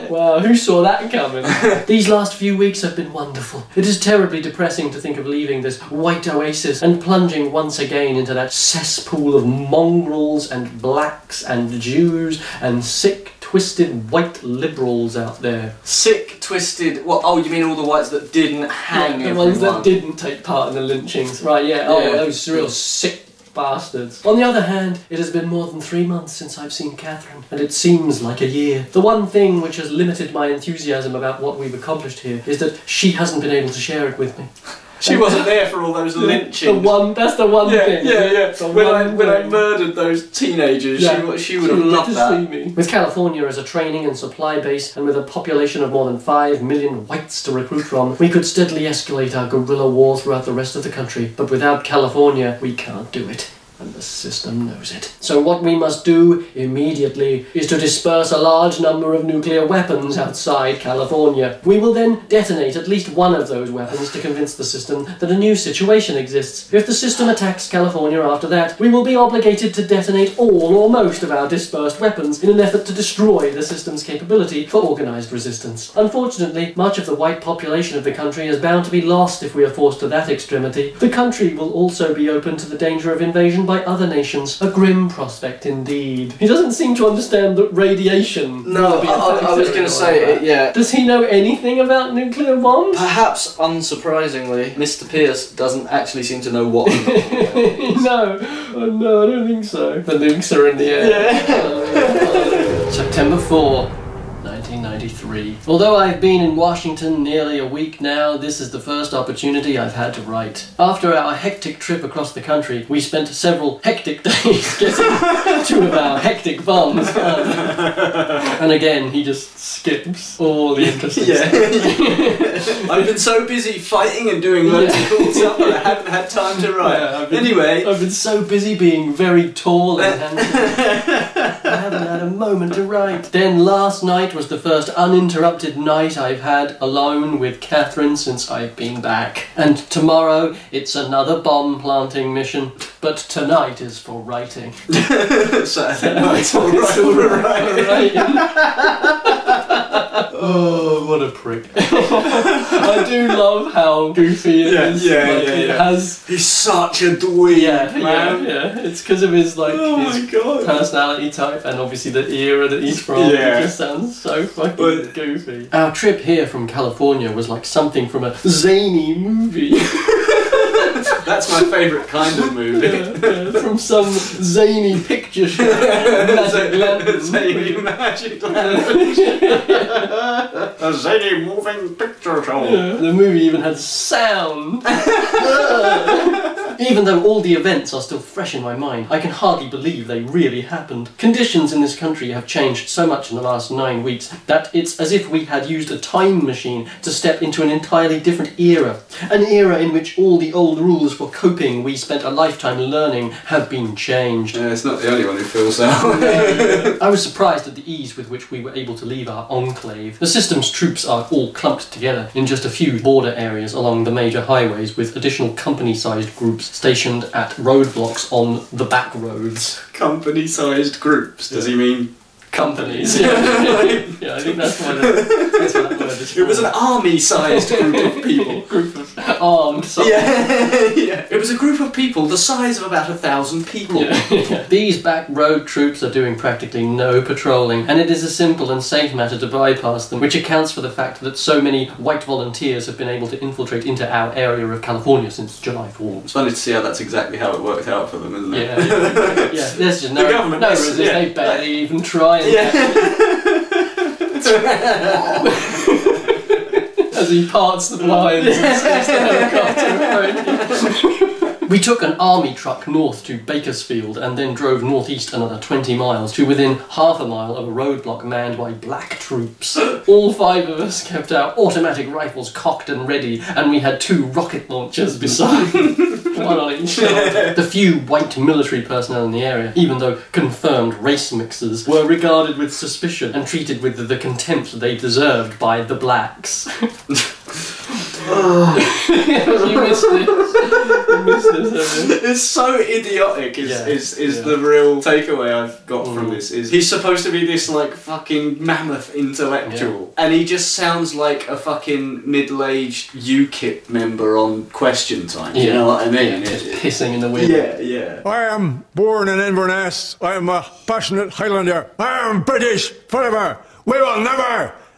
be wow, who saw that coming? These last few weeks have been wonderful. It is terribly depressing to think of leaving this white oasis and plunging once again into that cesspool of mongrels and blacks and Jews and sick, twisted white liberals out there. Sick, twisted... What? Oh, you mean all the whites that didn't hang The everyone? ones that didn't take part in the lynchings. Right, yeah. Oh, Yeah. those real sick bastards. On the other hand, it has been more than 3 months since I've seen Catherine, and it seems like a year. The one thing which has limited my enthusiasm about what we've accomplished here is that she hasn't been able to share it with me. She wasn't there for all those lynchings. That's the one thing. Yeah. The When one I thing. murdered those teenagers, Yeah, she would have loved to that. see me. With California as a training and supply base, and with a population of more than 5 million whites to recruit from, we could steadily escalate our guerrilla war throughout the rest of the country. But without California, we can't do it. And the system knows it. So what we must do immediately is to disperse a large number of nuclear weapons outside California. We will then detonate at least one of those weapons to convince the system that a new situation exists. If the system attacks California after that, we will be obligated to detonate all or most of our dispersed weapons in an effort to destroy the system's capability for organised resistance. Unfortunately, much of the white population of the country is bound to be lost if we are forced to that extremity. The country will also be open to the danger of invasion by other nations. A grim prospect indeed. He doesn't seem to understand that radiation... No, I was going to say, yeah. Does he know anything about nuclear bombs? Perhaps unsurprisingly, Mr. Pierce doesn't actually seem to know what. No, oh, no, I don't think so. The nukes are in the air. Yeah. September 4, 1993. Although I've been in Washington nearly a week now, this is the first opportunity I've had to write. After our hectic trip across the country, we spent several hectic days getting 2 of our hectic bombs. And again, he just skips all the interesting stuff. I've been so busy fighting and doing loads of cool stuff that I haven't had time to write. I've been so busy being very tall and handsome. I haven't had a moment to write. Then last night was the first uninterrupted night I've had alone with Catherine since I've been back. And tomorrow it's another bomb planting mission. But tonight is for writing. Saturday night's all right for writing. Oh, what a prick. I do love how goofy it is. It has... He's such a dweeb, man. Yeah. It's because of his, like, his personality type and obviously the era that he's from. Yeah. It just sounds so fucking goofy. Our trip here from California was like something from a zany movie. That's my favourite kind of movie. From some zany picture show. Magic Lantern. Zany Magic Lantern. A zany moving picture show. Yeah, the movie even had sound. Even though all the events are still fresh in my mind, I can hardly believe they really happened. Conditions in this country have changed so much in the last 9 weeks that it's as if we had used a time machine to step into an entirely different era. An era in which all the old rules for coping we spent a lifetime learning have been changed. Yeah, it's not the only one who feels that. I was surprised at the ease with which we were able to leave our enclave. The system's troops are all clumped together in just a few border areas along the major highways, with additional company-sized groups troops stationed at roadblocks on the back roads. Company-sized groups, does he mean? Companies, yeah. Yeah, I think that's why that word is. It was an army-sized group of people. Group of armed soldiers. Yeah. It was a group of people the size of about 1,000 people. Yeah. These back road troops are doing practically no patrolling, and it is a simple and safe matter to bypass them, which accounts for the fact that so many white volunteers have been able to infiltrate into our area of California since July 4. It's funny to see how that's exactly how it worked out for them, isn't it? Yeah, there's just no, the government, no resistance. They barely even try and as he parts the blinds and sets the helicopter. We took an army truck north to Bakersfield and then drove northeast another 20 miles to within half a mile of a roadblock manned by black troops. All 5 of us kept our automatic rifles cocked and ready, and we had 2 rocket launchers beside, one on each shoulder. The few white military personnel in the area, even though confirmed race mixers, were regarded with suspicion and treated with the contempt they deserved by the blacks. You missed this. It's so idiotic is the real takeaway I've got from this. Is he's supposed to be this like fucking mammoth intellectual, and he just sounds like a fucking middle-aged UKIP member on Question Time. You know what I mean? Just pissing in the wind. Yeah. I am born in Inverness. I am a passionate Highlander. I am British forever. We will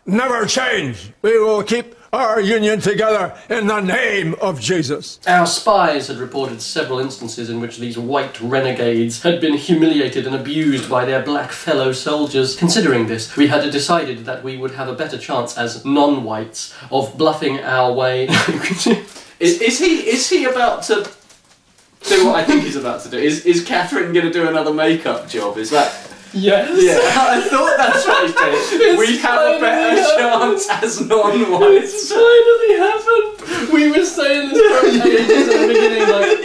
never change. We will keep our union together in the name of Jesus. Our spies had reported several instances in which these white renegades had been humiliated and abused by their black fellow soldiers. Considering this, we had decided that we would have a better chance as non-whites of bluffing our way. Is he about to do what I think he's about to do? Is Catherine going to do another makeup job? Is that... Yes. Yeah, I thought that's what he said. We have a better chance as non-whites. It's finally happened. We were saying this for ages at the beginning, like,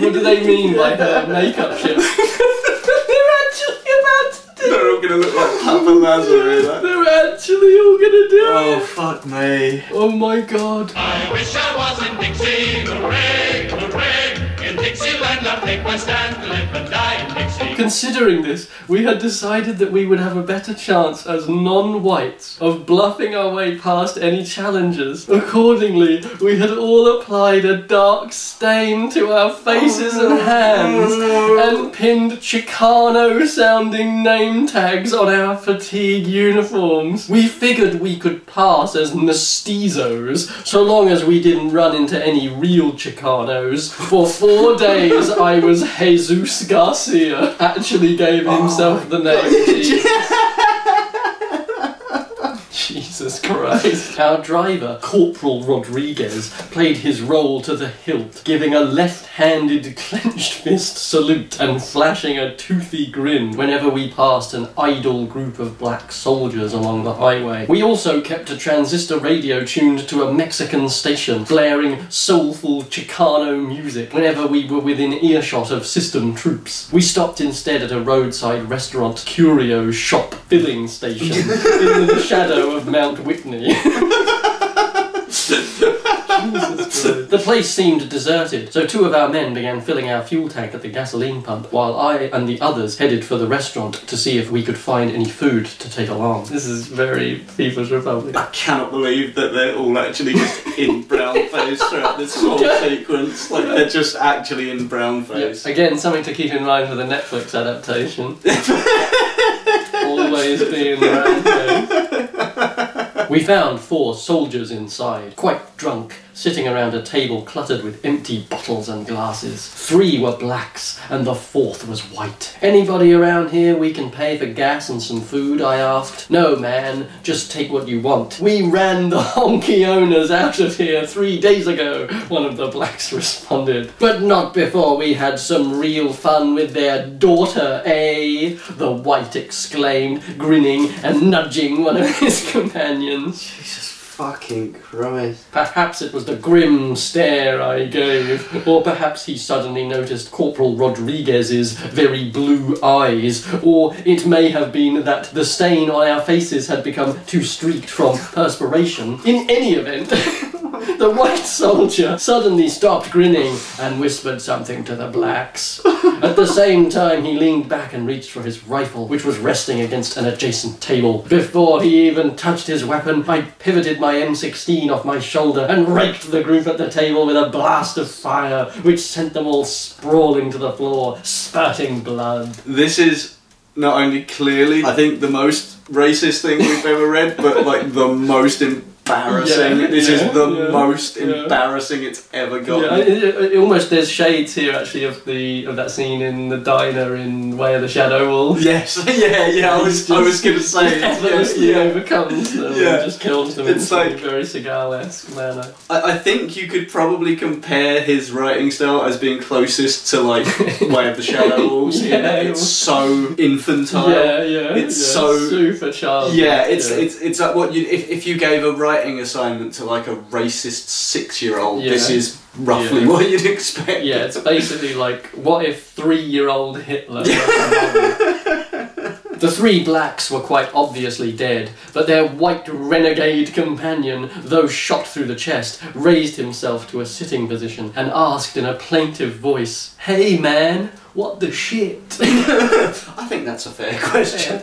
what do they mean by her makeup chip? They're actually about to do it. They're all going to look like Papa Lazarus. They're actually all going to do it. Oh, fuck me. Oh my god. I wish I was in Dixie. Hooray, hooray. In Dixieland I'll take my stand to live and die in Dixie. Considering this, we had decided that we would have a better chance as non-whites of bluffing our way past any challengers. Accordingly, we had all applied a dark stain to our faces and hands and pinned Chicano-sounding name tags on our fatigue uniforms. We figured we could pass as mestizos, so long as we didn't run into any real Chicanos. For 4 days I was Jesus Garcia. Actually gave himself the name Jesus Christ. Our driver, Corporal Rodriguez, played his role to the hilt, giving a left-handed clenched fist salute and flashing a toothy grin whenever we passed an idle group of black soldiers along the highway. We also kept a transistor radio tuned to a Mexican station, blaring soulful Chicano music whenever we were within earshot of system troops. We stopped instead at a roadside restaurant curio shop filling station in the shadow of Mount Whitney. The place seemed deserted, so 2 of our men began filling our fuel tank at the gasoline pump, while I and the others headed for the restaurant to see if we could find any food to take along. This is very People's Republic. I cannot believe that they're all actually just in brownface throughout this whole sequence. Like, they're just actually in brownface. Yeah. Again, something to keep in mind for the Netflix adaptation. Always being brownface. We found 4 soldiers inside, quite drunk, sitting around a table cluttered with empty bottles and glasses. 3 were blacks, and the 4th was white. "Anybody around here we can pay for gas and some food?" I asked. "No, man, just take what you want. We ran the honky owners out of here 3 days ago," one of the blacks responded. "But not before we had some real fun with their daughter, eh?" the white exclaimed, grinning and nudging one of his companions. Jesus fucking Christ. Perhaps it was the grim stare I gave, or perhaps he suddenly noticed Corporal Rodriguez's very blue eyes, or it may have been that the stain on our faces had become too streaked from perspiration. In any event, The white soldier suddenly stopped grinning and whispered something to the blacks. At the same time, he leaned back and reached for his rifle, which was resting against an adjacent table. Before he even touched his weapon, I pivoted my M16 off my shoulder and raked the group at the table with a blast of fire, which sent them all sprawling to the floor, spurting blood. This is not only clearly, I think, the most racist thing we've ever read, but like the most embarrassing. This is the most embarrassing it's ever gotten. It almost, there's shades here actually of that scene in the diner in Way of the Shadow Wolf. Yes, yeah. I was gonna say, effortlessly overcomes them and just kills them it's in like, a very Seagal-esque manner. I think you could probably compare his writing style as being closest to like Way of the Shadow Wolves. It's so infantile. It's so super childish. It's like what you if you gave a writing assignment to like a racist 6-year-old. This is roughly what you'd expect. Yeah, it's basically like, what if 3-year-old Hitler? The 3 blacks were quite obviously dead, but their white renegade companion, though shot through the chest, raised himself to a sitting position and asked in a plaintive voice, "Hey man, what the shit?" I think that's a fair question.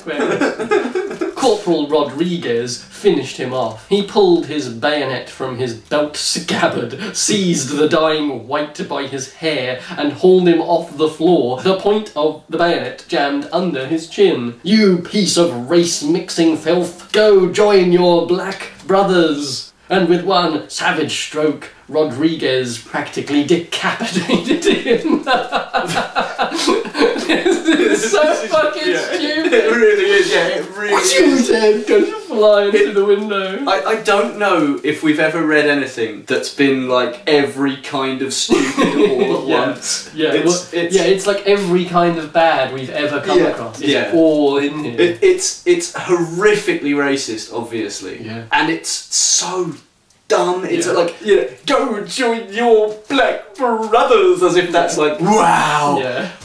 Corporal Rodriguez finished him off. He pulled his bayonet from his belt scabbard, seized the dying white by his hair, and hauled him off the floor, the point of the bayonet jammed under his chin. "You piece of race-mixing filth, go join your black brothers!" And with one savage stroke, Rodriguez practically decapitated him. It's so fucking stupid. It really is, it really is. His head goes flying through the window. I don't know if we've ever read anything that's been like every kind of stupid all at once. It's like every kind of bad we've ever come across. It's all in here. It's horrifically racist, obviously. And it's so dumb. It's like, go join your black brothers, as if that's like, wow,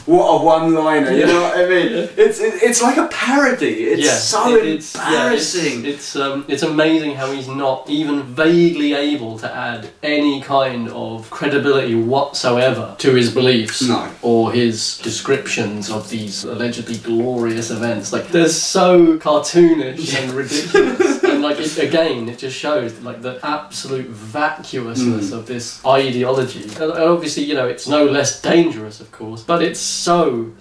what a one-liner. You know what I mean? It's like a parody. It's so embarrassing. It's amazing how he's not even vaguely able to add any kind of credibility whatsoever to his beliefs or his descriptions of these allegedly glorious events. Like, they're so cartoonish and ridiculous. And like, it just shows like the absolute vacuousness of this ideology. And obviously, it's no less dangerous, of course, but it's so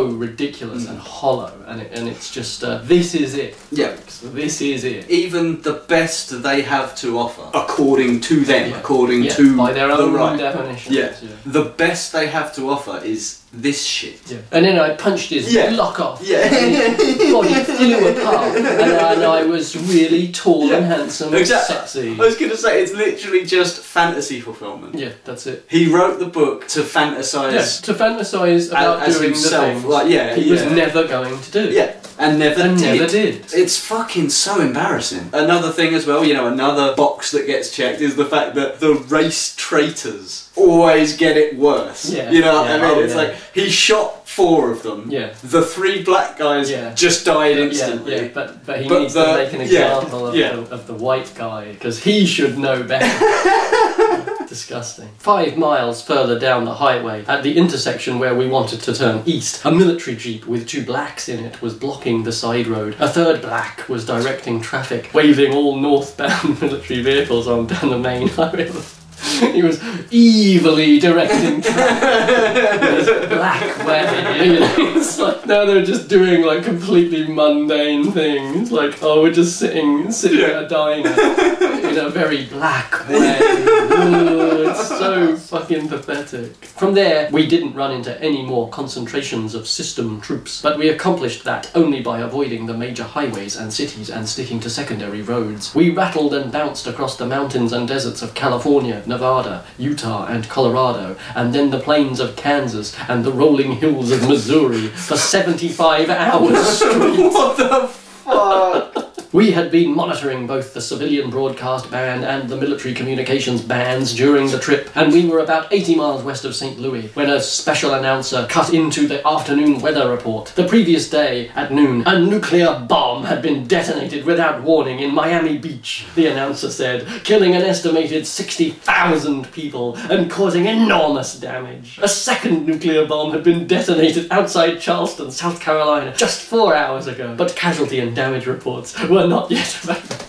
ridiculous and hollow, and it's just this is it. Folks. This is it. Even the best they have to offer, according to them, according to by their own definitions. The best they have to offer is this shit. And then I punched his block off. And his body flew apart. And I was really tall and handsome and sexy. I was going to say, it's literally just fantasy fulfillment. Yeah, that's it. He wrote the book to fantasize. To fantasize about as doing himself. the things like, he was never going to do. And never did. It's It's fucking so embarrassing. Another thing as well, another box that gets checked is the fact that the race traitors always get it worse. You know what I mean? It's like, he shot 4 of them. The 3 black guys just died instantly. But he needs to make an example of the white guy, because he should know better. Disgusting. 5 miles further down the highway, at the intersection where we wanted to turn east, a military jeep with 2 blacks in it was blocking the side road. A 3rd black was directing traffic, waving all northbound military vehicles on down the main highway. He was evilly directing traffic in his black way. It's like, now they're just doing like completely mundane things. Like, oh, we're just sitting at a diner in a very black way. Ooh, it's so fucking pathetic. From there, we didn't run into any more concentrations of system troops, but we accomplished that only by avoiding the major highways and cities and sticking to secondary roads. We rattled and bounced across the mountains and deserts of California, Nevada, Utah and Colorado, and then the plains of Kansas and the rolling hills of Missouri for 75 hours straight. What the fuck? We had been monitoring both the civilian broadcast band and the military communications bands during the trip, and we were about 80 miles west of St. Louis when a special announcer cut into the afternoon weather report. The previous day, at noon, a nuclear bomb had been detonated without warning in Miami Beach, the announcer said, killing an estimated 60,000 people and causing enormous damage. A second nuclear bomb had been detonated outside Charleston, South Carolina, just 4 hours ago, but casualty and damage reports were not yet available.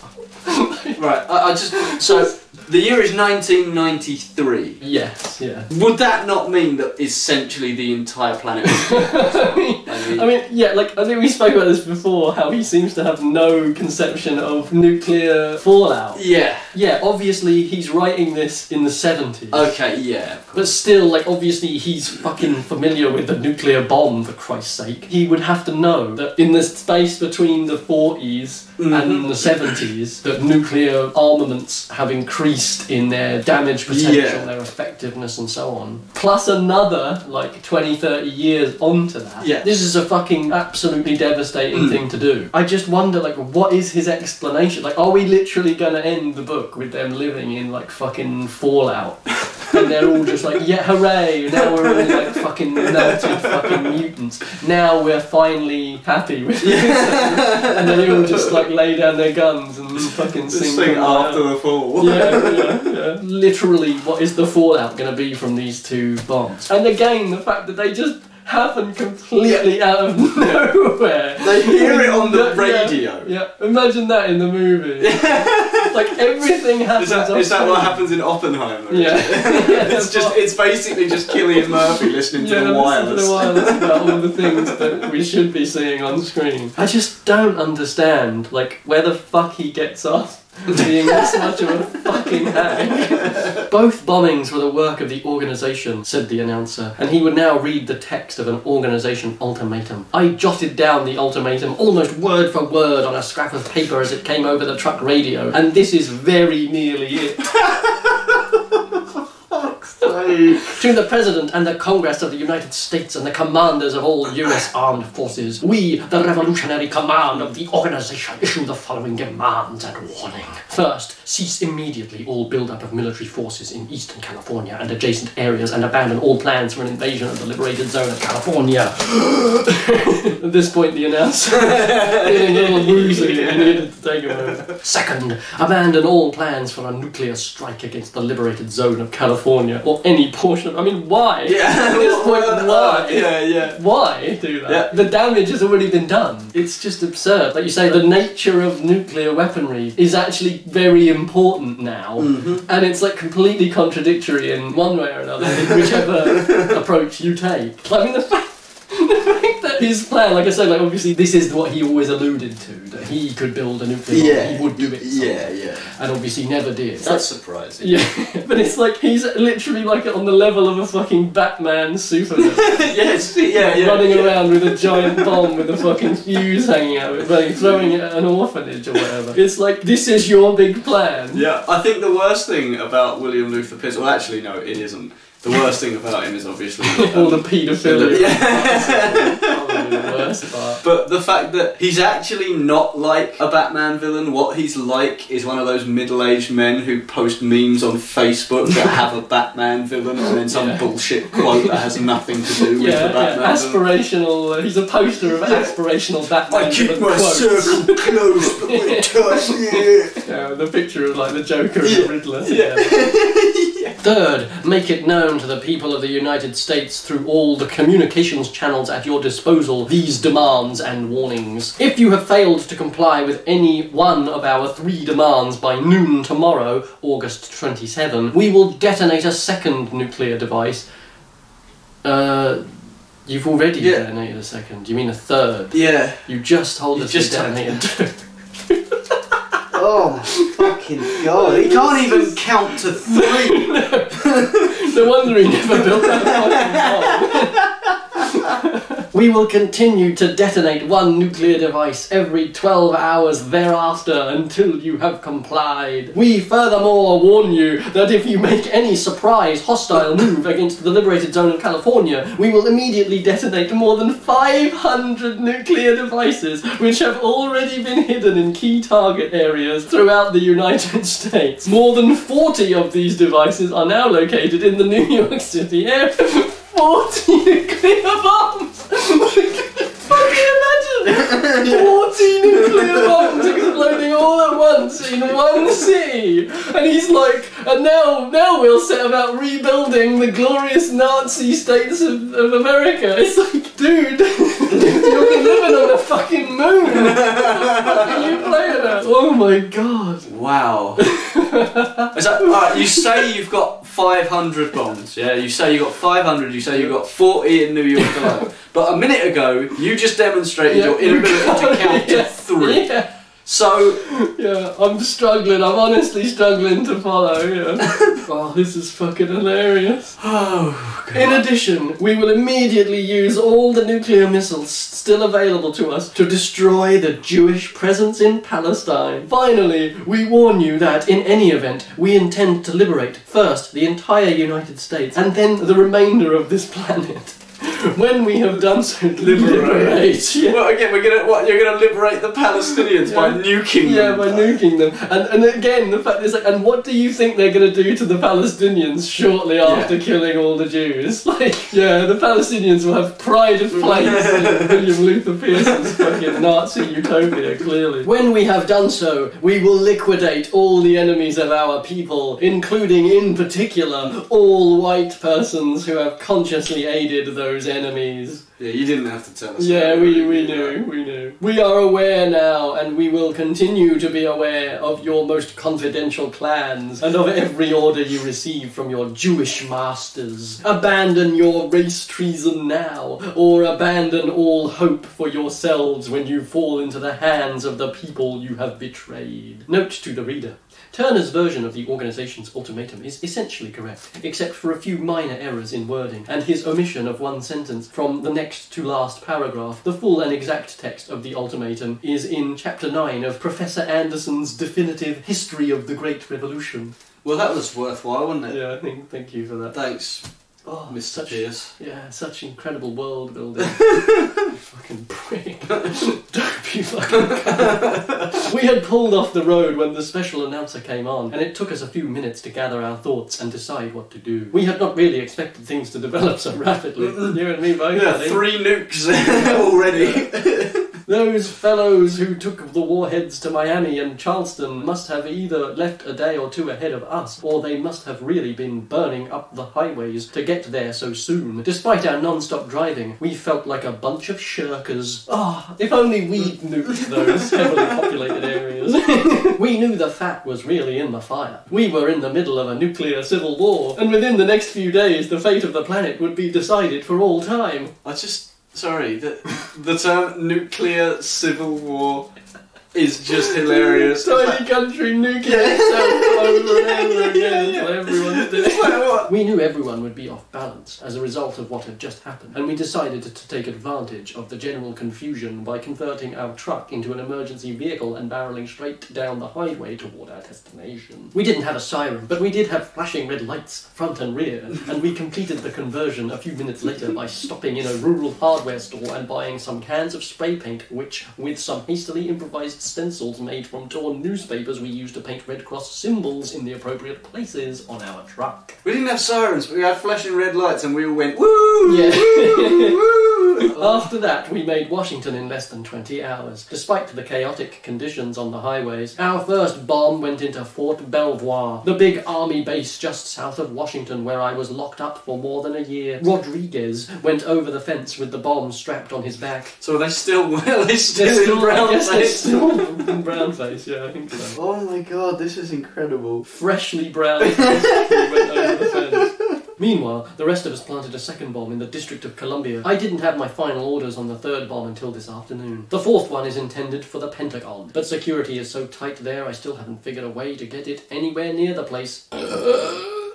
Right, I just... So, the year is 1993. Yes, yeah. Would that not mean that essentially the entire planet was dead? I mean, yeah, like, I think we spoke about this before, how he seems to have no conception of nuclear fallout. Yeah. Yeah, obviously he's writing this in the 70s. Okay, yeah. But still, like, obviously he's fucking familiar with the nuclear bomb, for Christ's sake. He would have to know that in the space between the 40s and the 70s, that nuclear armaments have increased in their damage potential, their effectiveness and so on. Plus another, like, 20, 30 years onto that. Yeah. This is a fucking absolutely devastating thing to do. I just wonder, like, what is his explanation? Like, are we literally gonna end the book with them living in, like, fucking fallout? And they're all just like, yeah, hooray, now we're all like fucking melted fucking mutants. Now we're finally happy with this. And then they all just like lay down their guns and fucking sing after the fall. Yeah. Literally, what is the fallout going to be from these two bombs? And again, the fact that they just happen completely out of nowhere. They hear it on the radio. Yeah, imagine that in the movie. Like everything happens. Is that what happens in Oppenheimer? Yeah. It's basically just Cillian Murphy listening to the wireless. To the wireless about all the things that we should be seeing on screen. I just don't understand, like, where the fuck he gets off being this much of a fucking hack. Both bombings were the work of the organisation, said the announcer, and he would now read the text of an organisation ultimatum. I jotted down the ultimatum almost word for word on a scrap of paper as it came over the truck radio, and this is very nearly it. To the President and the Congress of the United States and the commanders of all US armed forces, we, the Revolutionary Command of the organization, issue the following demands and warning. First, cease immediately all build-up of military forces in eastern California and adjacent areas and abandon all plans for an invasion of the liberated zone of California. At this point, the announcer, feeling a little woozy and needed to take a moment. Second, abandon all plans for a nuclear strike against the liberated zone of California or any portion of... I mean, why? Yeah. At this point, why? Yeah. Why do that? Yeah. The damage has already been done. It's just absurd. Like you say, the nature of nuclear weaponry is actually very important now, and it's like completely contradictory in one way or another, in whichever approach you take. I mean, the fact that his plan, like I said, like obviously this is what he always alluded to, that he could build a nuclear bomb, he would do it someday. Yeah. And obviously never did. That's surprising. Yeah, but it's like he's literally like on the level of a fucking Batman Superman. Running around with a giant bomb with a fucking fuse hanging out of it, like throwing it at an orphanage or whatever. It's like, this is your big plan. Yeah, I think the worst thing about William Luther Pierce, well actually no, it isn't. The worst thing about him is obviously all the paedophilia. Probably the worst part. But the fact that he's actually not like a Batman villain. What he's like is one of those middle-aged men who post memes on Facebook that have a Batman villain and then some bullshit quote that has nothing to do with the Batman aspirational. He's a poster of aspirational Batman. I keep my circle close, but we're tight. Yeah, the picture of like the Joker and the Riddler. Third, make it known to the people of the United States through all the communications channels at your disposal these demands and warnings. If you have failed to comply with any one of our 3 demands by noon tomorrow, August 27, we will detonate a second nuclear device. You've already detonated a second. You mean a third? Yeah. You just told us to detonate a Oh my fucking god, he can't even count to 3! No wonder he never built that fucking bomb. We will continue to detonate one nuclear device every 12 hours thereafter until you have complied. We furthermore warn you that if you make any surprise hostile move against the liberated zone of California, we will immediately detonate more than 500 nuclear devices which have already been hidden in key target areas throughout the United States. More than 40 of these devices are now located in the New York City area. 40 nuclear bombs! Fucking imagine! 40 nuclear bombs exploding all at once in one city! And he's like, and now we'll set about rebuilding the glorious Nazi states of America. It's like, dude, you're living on the fucking moon! What the fuck are you playing at? Oh my god. Wow. Alright, you say you've got 500 bombs, yeah? You say you've got 500, you say you've got 40 in New York alone. But a minute ago, you just demonstrated your inability to count to 3. Yeah. So... yeah, I'm struggling, I'm honestly struggling to follow, yeah. Oh, this is fucking hilarious. Oh, God. In addition, we will immediately use all the nuclear missiles still available to us to destroy the Jewish presence in Palestine. Finally, we warn you that, in any event, we intend to liberate, first, the entire United States, and then the remainder of this planet. When we have done so, liberate. Yeah. Well, again, you're gonna liberate the Palestinians by nuking them. Yeah, by nuking them. And again, the fact is, like, and what do you think they're gonna do to the Palestinians shortly after killing all the Jews? Like, yeah, the Palestinians will have pride of place in William Luther Pearson's fucking Nazi utopia, clearly. When we have done so, we will liquidate all the enemies of our people, including, in particular, all white persons who have consciously aided those enemies. Yeah, you didn't have to tell us. Yeah, we knew. We are aware now, and we will continue to be aware of your most confidential plans, and of every order you receive from your Jewish masters. Abandon your race treason now, or abandon all hope for yourselves when you fall into the hands of the people you have betrayed. Note to the reader. Turner's version of the organisation's ultimatum is essentially correct, except for a few minor errors in wording, and his omission of one sentence from the next to last paragraph. The full and exact text of the ultimatum is in Chapter 9 of Professor Anderson's definitive History of the Great Revolution. Well, that was worthwhile, wasn't it? Yeah, thank you for that. Thanks. Oh, Mr. Pierce. Yeah, such incredible world building. You fucking prick. Dope, you fucking cunt. We had pulled off the road when the special announcer came on, and it took us a few minutes to gather our thoughts and decide what to do. We had not really expected things to develop so rapidly. You and me both. Yeah, 3 nukes already. Those fellows who took the warheads to Miami and Charleston must have either left a day or two ahead of us, or they must have really been burning up the highways to get there so soon. Despite our non-stop driving, we felt like a bunch of shirkers. Ah, if only we'd nuked those heavily populated areas. We knew the fat was really in the fire. We were in the middle of a nuclear civil war, and within the next few days the fate of the planet would be decided for all time. Sorry, the term nuclear civil war is just hilarious. Tiny country nuking itself over and over again. That's what everyone's doing. We knew everyone would be off balance as a result of what had just happened, and we decided to take advantage of the general confusion by converting our truck into an emergency vehicle and barrelling straight down the highway toward our destination. We didn't have a siren, but we did have flashing red lights, front and rear, and we completed the conversion a few minutes later by stopping in a rural hardware store and buying some cans of spray paint, which, with some hastily improvised stencils made from torn newspapers, we used to paint Red Cross symbols in the appropriate places on our truck. We didn't have sirens, but we had flashing red lights and we all went, woo! Yeah. Woo! After that, we made Washington in less than 20 hours. Despite the chaotic conditions on the highways, our first bomb went into Fort Belvoir, the big army base just south of Washington where I was locked up for more than a year. Rodriguez went over the fence with the bomb strapped on his back. So are they still in brown face? In brown face, yeah, I think so. Oh my god, this is incredible. Freshly brown face, he went over the fence. Meanwhile, the rest of us planted a second bomb in the District of Columbia. I didn't have my final orders on the third bomb until this afternoon. The fourth one is intended for the Pentagon, but security is so tight there I still haven't figured a way to get it anywhere near the place.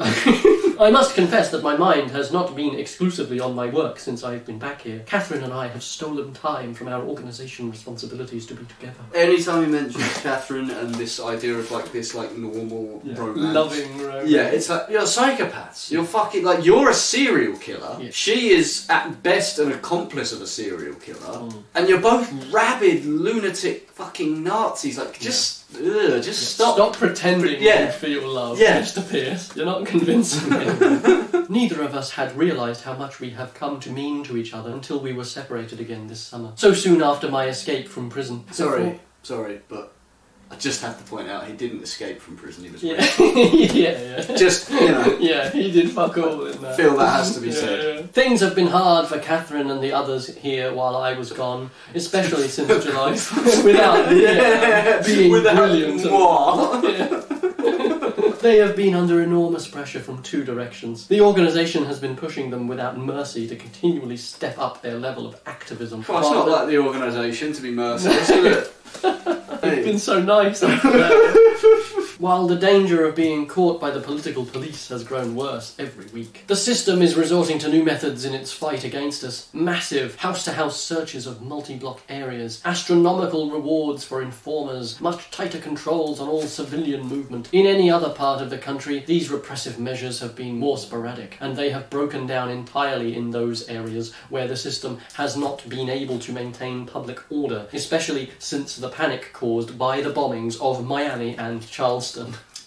I must confess that my mind has not been exclusively on my work since I've been back here. Catherine and I have stolen time from our organisation responsibilities to be together. Anytime he mentions Catherine and this idea of like this like normal romance, loving romance. Yeah, it's like you're psychopaths. You're fucking like you're a serial killer. Yeah. She is at best an accomplice of a serial killer, and you're both rabid lunatic fucking Nazis. Like just stop. Stop pretending you feel love, Mr. Pierce. You're not convincing me. Neither of us had realised how much we have come to mean to each other until we were separated again this summer. So soon after my escape from prison. Sorry, but I just have to point out he didn't escape from prison. He was yeah. Just, you know. Yeah, he did fuck all in that. Feel that has to be said. Yeah. Things have been hard for Catherine and the others here while I was gone, especially since July. Without being brilliant. They have been under enormous pressure from two directions. The organisation has been pushing them without mercy to continually step up their level of activism. Well, it's not like the organisation to be merciless, is it? It's been so nice. While the danger of being caught by the political police has grown worse every week. The system is resorting to new methods in its fight against us. Massive house-to-house searches of multi-block areas, astronomical rewards for informers, much tighter controls on all civilian movement. In any other part of the country, these repressive measures have been more sporadic, and they have broken down entirely in those areas where the system has not been able to maintain public order, especially since the panic caused by the bombings of Miami and Charleston.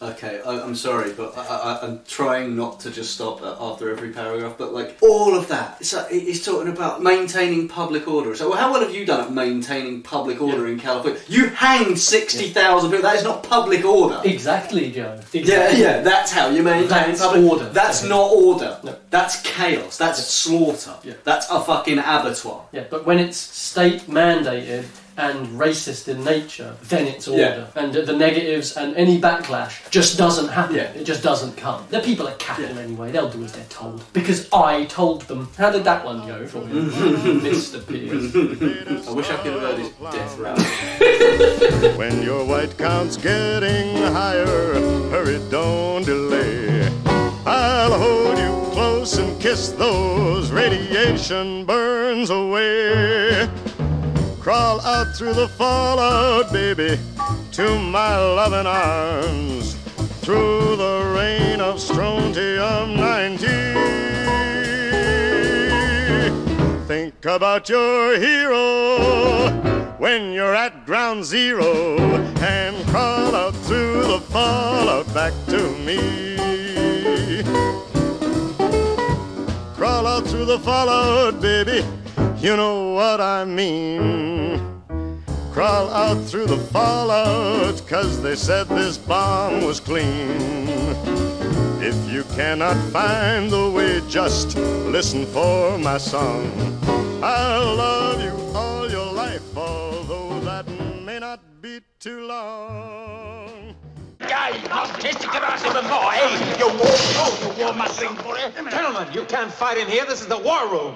Okay, I'm sorry, but I'm trying not to just stop after every paragraph, but like, all of that, it's talking about maintaining public order. So how well have you done at maintaining public order in California? You hanged 60,000 people, that is not public order. Exactly, Joe. Exactly. Yeah, that's how you maintain public order. That's not order. No. That's chaos, that's slaughter. Yeah. That's a fucking abattoir. Yeah, but when it's state mandated and racist in nature, then it's order. Yeah. And the negatives and any backlash just doesn't happen. Yeah. It just doesn't come. The people are cattle anyway, they'll do as they're told. Because I told them. How did that one go for you, Mr. Pierce? I wish I could have heard his death rap. When your white count's getting higher, hurry, don't delay. I'll hold you close and kiss those radiation burns away. Crawl out through the fallout, baby, to my loving arms. Through the rain of strontium 90. Think about your hero when you're at ground zero, and crawl out through the fallout back to me. Crawl out through the fallout, baby, you know what I mean. Crawl out through the fallout, 'cause they said this bomb was clean. If you cannot find the way, just listen for my song. I'll love you all your life, although that may not be too long. Guy, you wore my thing for it. Gentlemen, you can't fight in here. This is the war room.